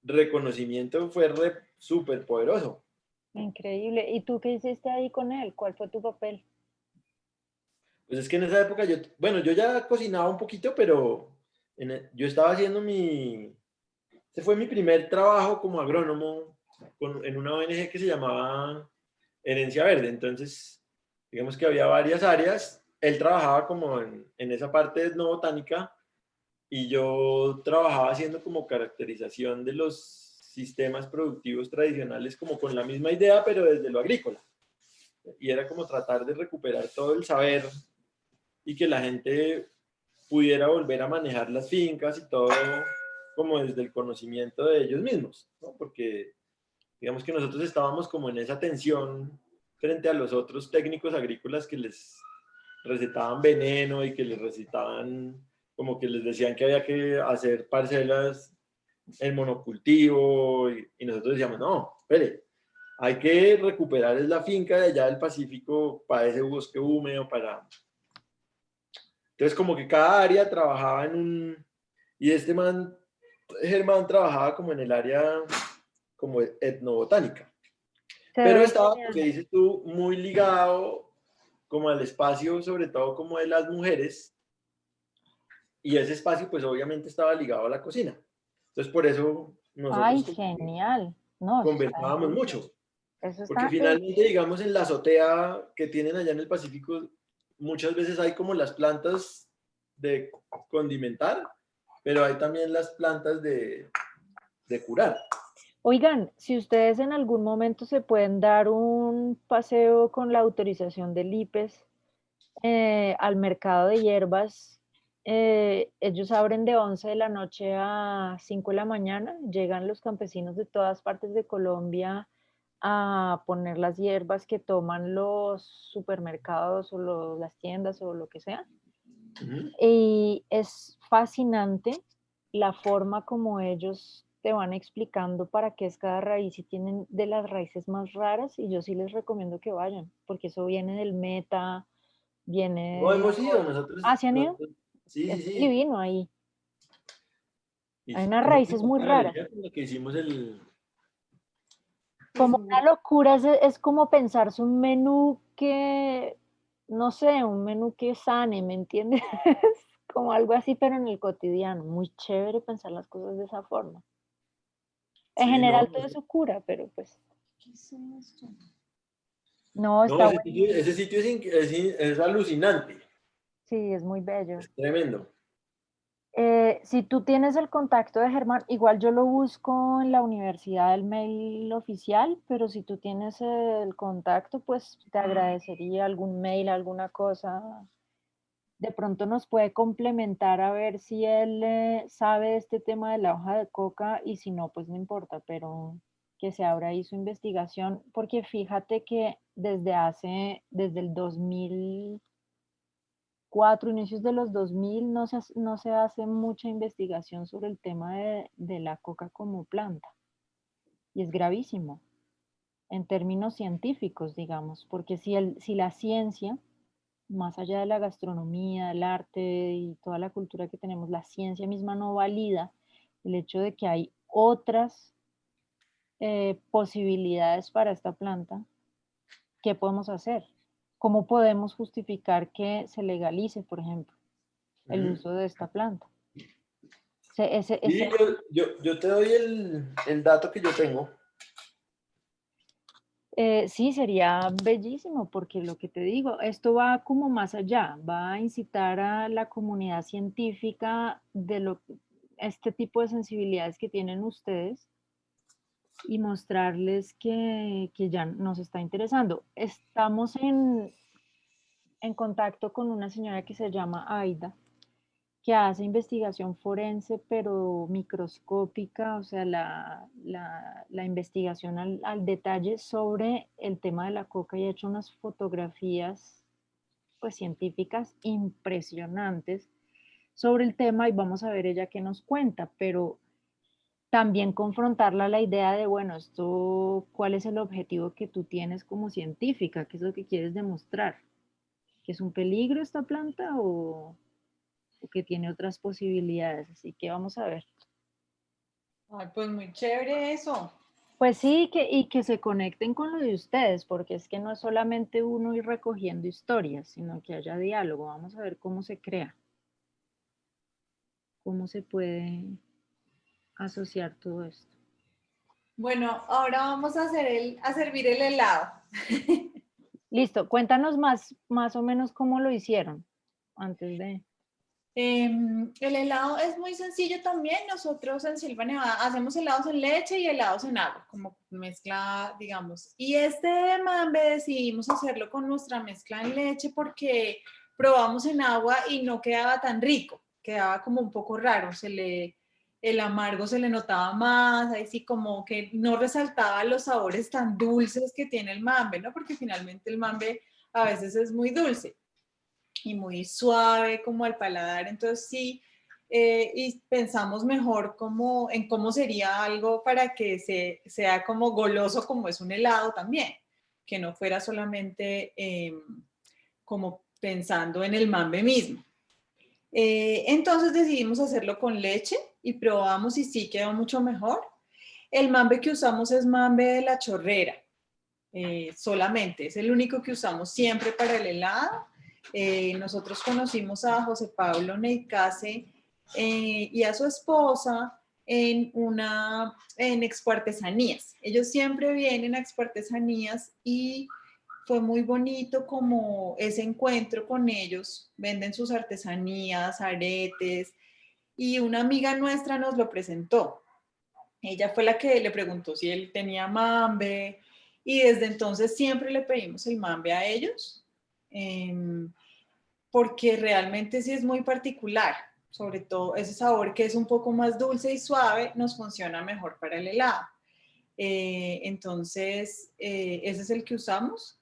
reconocimiento fue súper poderoso. Increíble. ¿Y tú qué hiciste ahí con él? ¿Cuál fue tu papel? Pues es que en esa época yo, bueno, yo ya cocinaba un poquito, pero yo estaba haciendo ese fue mi primer trabajo como agrónomo en una ONG que se llamaba Herencia Verde. Entonces, digamos que había varias áreas. Él trabajaba como en esa parte etnobotánica y yo trabajaba haciendo como caracterización de los sistemas productivos tradicionales como con la misma idea, pero desde lo agrícola. Y era como tratar de recuperar todo el saber y que la gente pudiera volver a manejar las fincas y todo como desde el conocimiento de ellos mismos, ¿no? Porque digamos que nosotros estábamos como en esa tensión frente a los otros técnicos agrícolas que les recetaban veneno y que les recetaban, como que les decían que había que hacer parcelas en monocultivo y nosotros decíamos, no, espere, hay que recuperar la finca de allá del Pacífico para ese bosque húmedo, para... Entonces como que cada área trabajaba en un... Y este man, Germán, trabajaba como en el área como etnobotánica. Se Pero ve estaba, lo que genial. dices tú, muy ligado como al espacio, sobre todo como de las mujeres, y ese espacio pues obviamente estaba ligado a la cocina. Entonces por eso nosotros Ay, como que genial. No, eso está conversábamos increíble. mucho, Eso porque está finalmente digamos en la azotea que tienen allá en el Pacífico, muchas veces hay como las plantas de condimentar, pero hay también las plantas de curar. Oigan, si ustedes en algún momento se pueden dar un paseo con la autorización del IPES al mercado de hierbas, ellos abren de 11 de la noche a 5 de la mañana, llegan los campesinos de todas partes de Colombia a poner las hierbas que toman los supermercados o las tiendas o lo que sea. Uh -huh. Y es fascinante la forma como ellos te van explicando para qué es cada raíz y tienen de las raíces más raras y yo sí les recomiendo que vayan, porque eso viene del meta, No viene de... hemos ido nosotros. Ah, ¿se han ido? Sí, sí, Es sí. divino ahí. Y Hay unas fue raíces muy muy padre, raras. ya con lo que hicimos el... Como una locura, es como pensarse un menú que, no sé, un menú que sane, ¿me entiendes? Como algo así, pero en el cotidiano. Muy chévere pensar las cosas de esa forma. En Sí, no, general todo eso cura, pero pues ¿Qué es esto? no, no, está bueno. ese sitio es alucinante, Sí, es muy bello. es tremendo. Si tú tienes el contacto de Germán, igual yo lo busco en la universidad, el mail oficial, pero si tú tienes el contacto, pues te agradecería algún mail, alguna cosa. De pronto nos puede complementar a ver si él sabe de este tema de la hoja de coca y si no, pues no importa, pero que se abra ahí su investigación, porque fíjate que desde el 2004, inicios de los 2000, no se hace mucha investigación sobre el tema de la coca como planta. Y es gravísimo en términos científicos, digamos, porque si la ciencia, más allá de la gastronomía, el arte y toda la cultura que tenemos, la ciencia misma no valida el hecho de que hay otras posibilidades para esta planta. ¿Qué podemos hacer? ¿Cómo podemos justificar que se legalice, por ejemplo, el Ujú. uso de esta planta? Sí, yo te doy el dato que yo tengo. Sí, sería bellísimo porque lo que te digo, esto va como más allá, va a incitar a la comunidad científica este tipo de sensibilidades que tienen ustedes y mostrarles que ya nos está interesando. Estamos en contacto con una señora que se llama Aida, que hace investigación forense, pero microscópica, o sea, la investigación al detalle sobre el tema de la coca y ha hecho unas fotografías pues científicas impresionantes sobre el tema y vamos a ver ella qué nos cuenta, pero también confrontarla a la idea de, bueno, esto, ¿cuál es el objetivo que tú tienes como científica? ¿Qué es lo que quieres demostrar? ¿Que es un peligro esta planta o que tiene otras posibilidades? Así que vamos a ver. Ay, pues muy chévere eso. Pues sí, y que se conecten con lo de ustedes, porque es que no es solamente uno ir recogiendo historias, sino que haya diálogo. Vamos a ver cómo se crea, cómo se puede asociar todo esto. Bueno, ahora vamos a a servir el helado. Listo, cuéntanos más o menos cómo lo hicieron antes de... El helado es muy sencillo también. Nosotros en Silva Nevada hacemos helados en leche y helados en agua, como mezcla, digamos. Y este mambe decidimos hacerlo con nuestra mezcla en leche porque probamos en agua y no quedaba tan rico, quedaba como un poco raro, el amargo se le notaba más, ahí sí como que no resaltaba los sabores tan dulces que tiene el mambe, ¿no? Porque finalmente el mambe a veces es muy dulce y muy suave como al paladar, entonces sí, y pensamos mejor como en cómo sería algo para que sea como goloso como es un helado también, que no fuera solamente como pensando en el mambe mismo. Entonces decidimos hacerlo con leche y probamos y sí quedó mucho mejor. El mambe que usamos es mambe de la chorrera, solamente, es el único que usamos siempre para el helado. Nosotros conocimos a José Pablo Neicase y a su esposa en Expo Artesanías. Ellos siempre vienen a Expo Artesanías y fue muy bonito como ese encuentro con ellos. Venden sus artesanías, aretes, y una amiga nuestra nos lo presentó. Ella fue la que le preguntó si él tenía mambe y desde entonces siempre le pedimos el mambe a ellos porque realmente sí es muy particular, sobre todo ese sabor que es un poco más dulce y suave nos funciona mejor para el helado. Entonces, ese es el que usamos.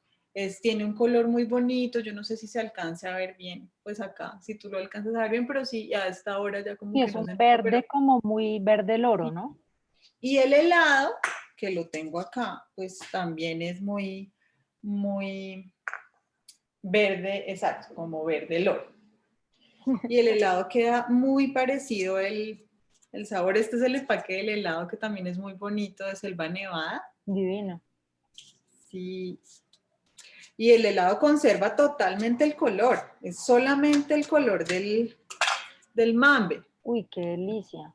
Tiene un color muy bonito, yo no sé si se alcanza a ver bien, pues acá, si tú lo alcanzas a ver bien, pero sí, a esta hora ya como Sí, que es no un se nota, pero verde como muy verde loro, ¿no? Y el helado, que lo tengo acá, pues también es muy verde, exacto, como verde lobo. Y el helado queda muy parecido, el sabor, este es el empaque del helado que también es muy bonito, de Selva Nevada. Divino. Sí. Y el helado conserva totalmente el color, es solamente el color del mambe. Uy, qué delicia.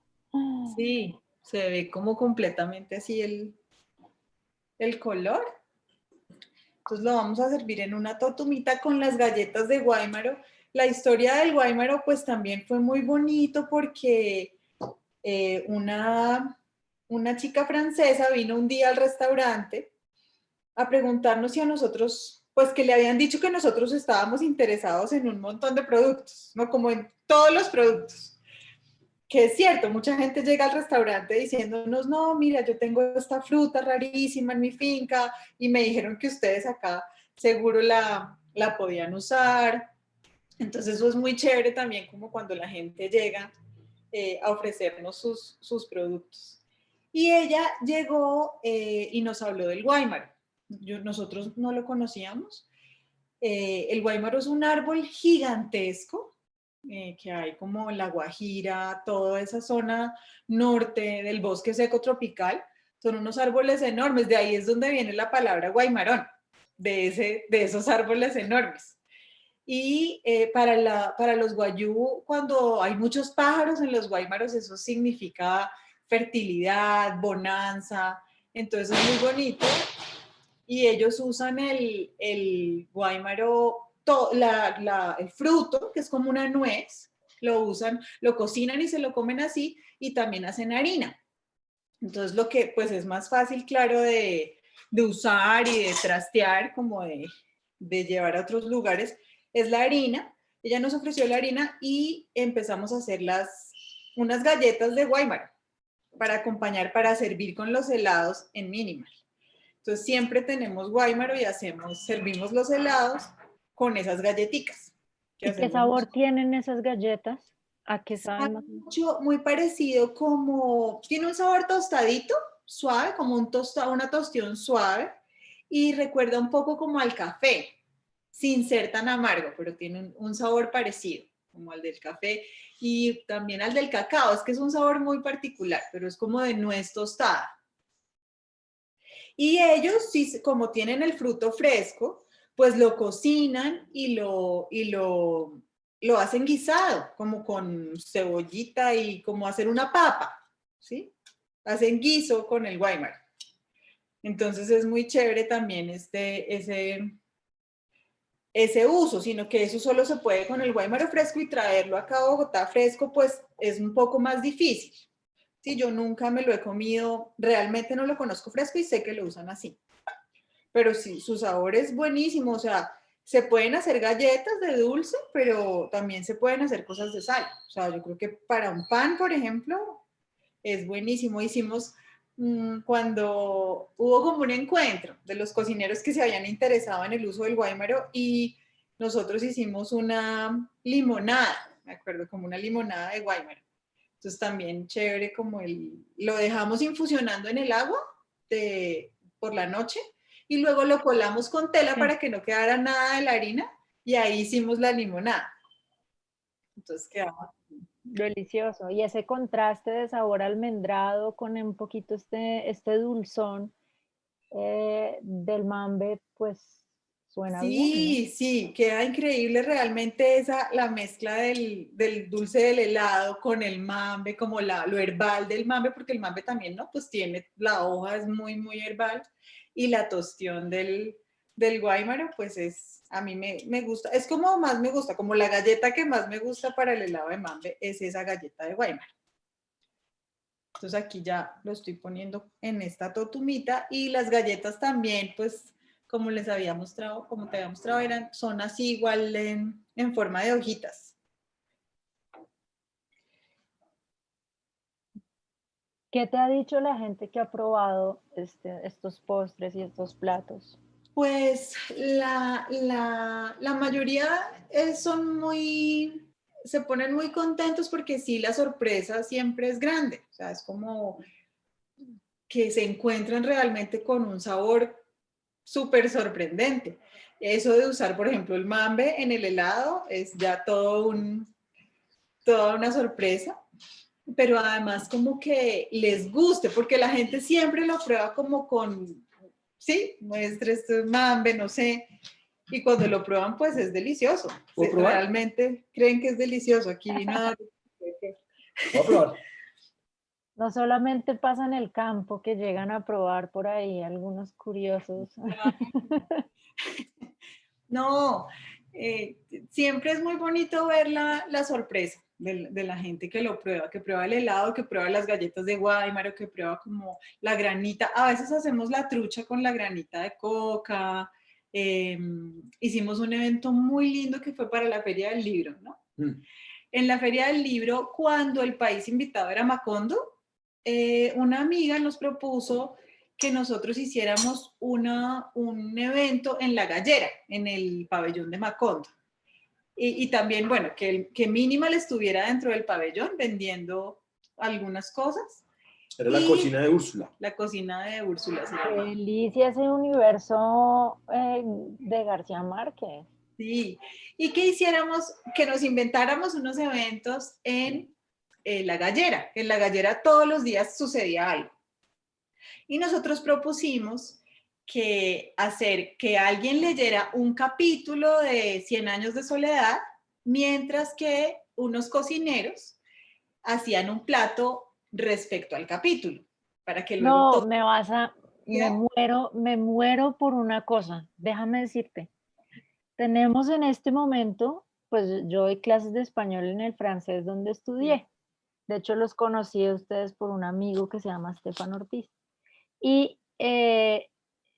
Sí, se ve como completamente así el color. Entonces lo vamos a servir en una totumita con las galletas de guáimaro. La historia del guáimaro pues también fue muy bonito porque una chica francesa vino un día al restaurante a preguntarnos si a nosotros, pues que le habían dicho que nosotros estábamos interesados en un montón de productos, ¿no? Como en todos los productos. Que es cierto, mucha gente llega al restaurante diciéndonos, no, mira, yo tengo esta fruta rarísima en mi finca y me dijeron que ustedes acá seguro la podían usar. Entonces eso es muy chévere también como cuando la gente llega a ofrecernos sus productos. Y ella llegó y nos habló del guáimaro. Nosotros no lo conocíamos. El guáimaro es un árbol gigantesco que hay como La Guajira, toda esa zona norte del bosque seco tropical. Son unos árboles enormes. De ahí es donde viene la palabra guaymarón, de esos árboles enormes. Y para los guayú, cuando hay muchos pájaros en los guaymaros, eso significa fertilidad, bonanza. Entonces es muy bonito. Y ellos usan el guaymaro, el fruto, que es como una nuez, lo usan, lo cocinan y se lo comen así, y también hacen harina. Entonces lo que pues es más fácil, claro, de usar y de trastear, como de llevar a otros lugares, es la harina. Ella nos ofreció la harina y empezamos a hacer unas galletas de guaymaro para acompañar, para servir con los helados en Minimal. Entonces siempre tenemos guaymaro y servimos los helados con esas galletitas. ¿Y qué sabor tienen esas galletas? ¿A qué saben más? Mucho, muy parecido como, tiene un sabor tostadito, suave, como una tostión suave, y recuerda un poco como al café, sin ser tan amargo, pero tiene un sabor parecido, como al del café, y también al del cacao, es que es un sabor muy particular, pero es como de nuez tostada. Y ellos, sí, como tienen el fruto fresco, pues lo cocinan y lo hacen guisado, como con cebollita y como hacer una papa, ¿sí? Hacen guiso con el guaymaro. Entonces es muy chévere también ese uso, sino que eso solo se puede con el guaymaro fresco y traerlo acá a Bogotá fresco, pues es un poco más difícil. Sí, yo nunca me lo he comido, realmente no lo conozco fresco y sé que lo usan así. Pero sí, su sabor es buenísimo, o sea, se pueden hacer galletas de dulce, pero también se pueden hacer cosas de sal. O sea, yo creo que para un pan, por ejemplo, es buenísimo. Hicimos cuando hubo como un encuentro de los cocineros que se habían interesado en el uso del guaymaro y nosotros hicimos una limonada, me acuerdo, como una limonada de guaymaro. Entonces también chévere como lo dejamos infusionando en el agua por la noche y luego lo colamos con tela para que no quedara nada de la harina y ahí hicimos la limonada. Entonces quedaba delicioso. Y ese contraste de sabor almendrado con un poquito este dulzón del mambe, pues suena bien, ¿no? Sí, sí, queda increíble realmente la mezcla del dulce del helado con el mambe, como lo herbal del mambe, porque el mambe también, ¿no? Pues tiene, la hoja es muy, muy herbal y la tostión del guáimaro, pues a mí me gusta, es como más me gusta, como la galleta que más me gusta para el helado de mambe es esa galleta de guáimaro. Entonces aquí ya lo estoy poniendo en esta totumita y las galletas también, pues como les había mostrado, como te había mostrado, son así igual en forma de hojitas. ¿Qué te ha dicho la gente que ha probado estos postres y estos platos? Pues la mayoría se ponen muy contentos porque sí, la sorpresa siempre es grande. O sea, es como, que se encuentran realmente con un sabor súper sorprendente. Eso de usar, por ejemplo, el mambe en el helado es ya toda una sorpresa, pero además como que les guste, porque la gente siempre lo prueba como con, sí, muestre esto es mambe, no sé, y cuando lo prueban pues es delicioso. ¿Puedo probar? Realmente creen que es delicioso. Aquí vino a dar... Voy a probar. No solamente pasa en el campo, que llegan a probar por ahí algunos curiosos. No, eh, siempre es muy bonito ver la sorpresa de la gente que prueba el helado, que prueba las galletas de Guaymaro, que prueba como la granita. A veces hacemos la trucha con la granita de coca. Hicimos un evento muy lindo que fue para la Feria del Libro, ¿no? En la Feria del Libro, cuando el país invitado era Macondo, una amiga nos propuso que nosotros hiciéramos un evento en La Gallera, en el pabellón de Macondo. Y también, bueno, que Minimal estuviera dentro del pabellón vendiendo algunas cosas. Era la cocina de Úrsula. La cocina de Úrsula se Qué llama. delicia ese universo de García Márquez. Sí, y que hiciéramos, que nos inventáramos unos eventos en La Gallera. En La Gallera todos los días sucedía algo. Y nosotros propusimos hacer que alguien leyera un capítulo de 100 años de soledad, mientras que unos cocineros hacían un plato respecto al capítulo, para que luego No, todo... me muero por una cosa. Déjame decirte. Tenemos en este momento, pues yo doy clases de español en el francés donde estudié. De hecho, los conocí a ustedes por un amigo que se llama Estefan Ortiz. Y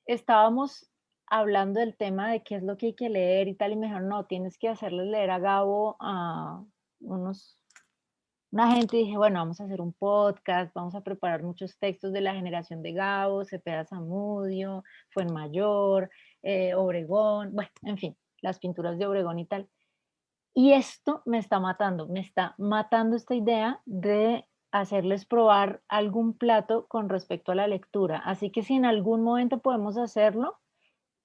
estábamos hablando del tema de qué es lo que hay que leer y tal, y me dijeron, no, tienes que hacerles leer a Gabo a una gente, y dije, bueno, vamos a hacer un podcast, vamos a preparar muchos textos de la generación de Gabo, Cepeda Zamudio, Fuenmayor, Obregón, bueno, en fin, las pinturas de Obregón y tal. Y esto me está matando esta idea de hacerles probar algún plato con respecto a la lectura. Así que si en algún momento podemos hacerlo,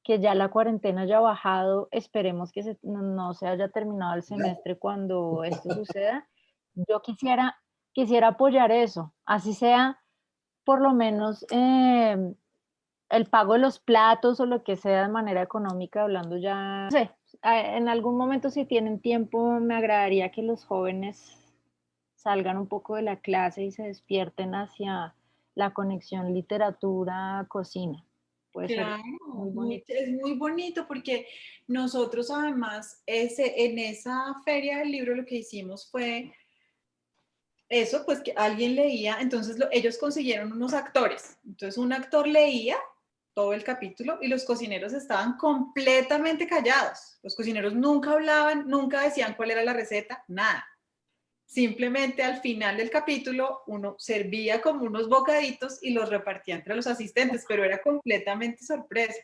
que ya la cuarentena haya bajado, esperemos que no se haya terminado el semestre cuando esto suceda. Yo quisiera apoyar eso, así sea por lo menos el pago de los platos o lo que sea de manera económica, hablando ya, no sé, en algún momento si tienen tiempo, me agradaría que los jóvenes salgan un poco de la clase y se despierten hacia la conexión literatura-cocina. Puede ser Claro, muy bonito. es muy bonito porque nosotros además en esa feria del libro lo que hicimos fue eso, pues que alguien leía, entonces ellos consiguieron unos actores, entonces un actor leía todo el capítulo y los cocineros estaban completamente callados, los cocineros nunca hablaban, nunca decían cuál era la receta, nada. Simplemente al final del capítulo uno servía como unos bocaditos y los repartía entre los asistentes, pero era completamente sorpresa.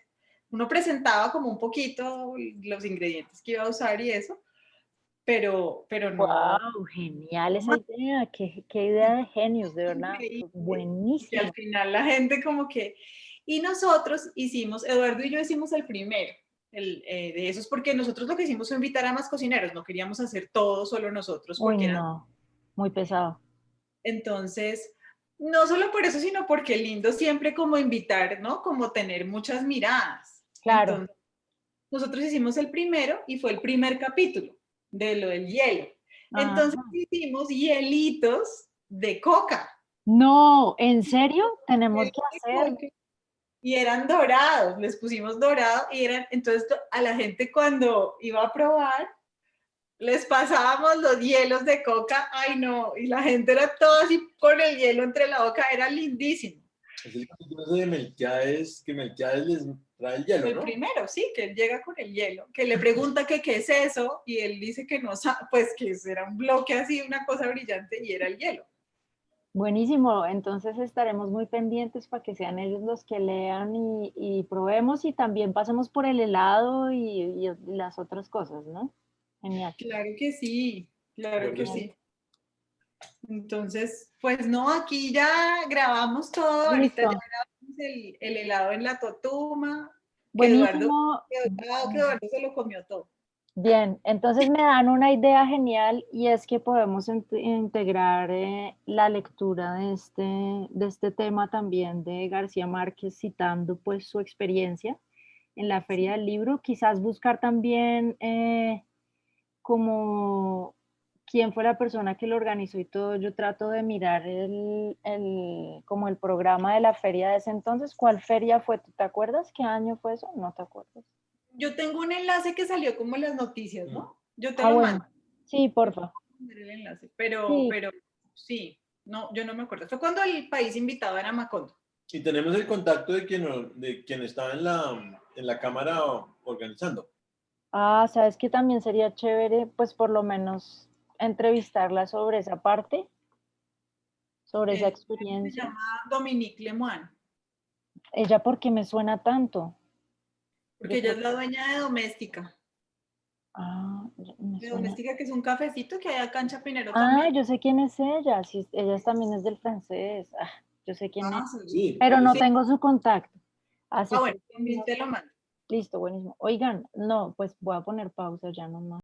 Uno presentaba como un poquito los ingredientes que iba a usar y eso, pero no, Wow, genial esa no, idea, qué idea de genios, de verdad, increíble. Y al buenísimo. final la gente como que... Y nosotros hicimos, Eduardo y yo hicimos el primero de esos, porque nosotros lo que hicimos fue invitar a más cocineros, no queríamos hacer todo solo nosotros, Uy, porque eran... no, muy pesado. Entonces, no solo por eso, sino porque lindo siempre como invitar, ¿no? Como tener muchas miradas. Claro. Entonces, nosotros hicimos el primero y fue el primer capítulo de lo del hielo. Entonces Ajá. hicimos hielitos de coca. No, ¿en serio? Tenemos que hacer. Y eran dorados, les pusimos dorado y eran, entonces a la gente cuando iba a probar, les pasábamos los hielos de coca, ay no, y la gente era toda así con el hielo entre la boca, era lindísimo. Es el capítulo de Melquiades, que Melquiades les trae el hielo, El ¿no? primero, sí, que él llega con el hielo, que le pregunta que qué es eso y él dice que no sabe, pues que era un bloque así, una cosa brillante y era el hielo. Buenísimo, entonces estaremos muy pendientes para que sean ellos los que lean y probemos y también pasemos por el helado y las otras cosas, ¿no? Genial. Claro que sí, claro que Buenísimo. sí. Entonces, pues no, aquí ya grabamos todo, ahorita ya Listo. grabamos el helado en la totuma, Buenísimo. que Eduardo se lo comió todo. Bien, entonces me dan una idea genial y es que podemos integrar la lectura de este tema también de García Márquez citando pues su experiencia en la Feria del Libro, quizás buscar también como quién fue la persona que lo organizó y todo. Yo trato de mirar como el programa de la feria de ese entonces. ¿Cuál feria fue? ¿Tú te acuerdas? ¿Qué año fue eso? No te acuerdas. Yo tengo un enlace que salió como en las noticias, ¿no? Yo te Ah, lo bueno. mando. Sí, Yo te porfa. voy a mandar el enlace, Sí, pero sí, no, yo no me acuerdo. Fue cuando el país invitado era Macondo. Y tenemos el contacto de quien estaba en la cámara organizando. ah, sabes que también sería chévere, pues por lo menos entrevistarla sobre esa parte, sobre esa Se experiencia. llama Dominique Lemoine, Ella, ¿por qué me suena tanto? porque Yo ella creo es que, la dueña de Doméstica. me De suena. Doméstica, que es un cafecito que hay acá en Chapinero Ah, también. yo sé quién es ella, sí, ella también es del francés. Ah, yo sé quién es, Ah, sí. Sí, pero no Sí. tengo su contacto. Ah, Así que, bueno, también te lo mando. listo, buenísimo. Oigan, no, pues voy a poner pausa ya nomás.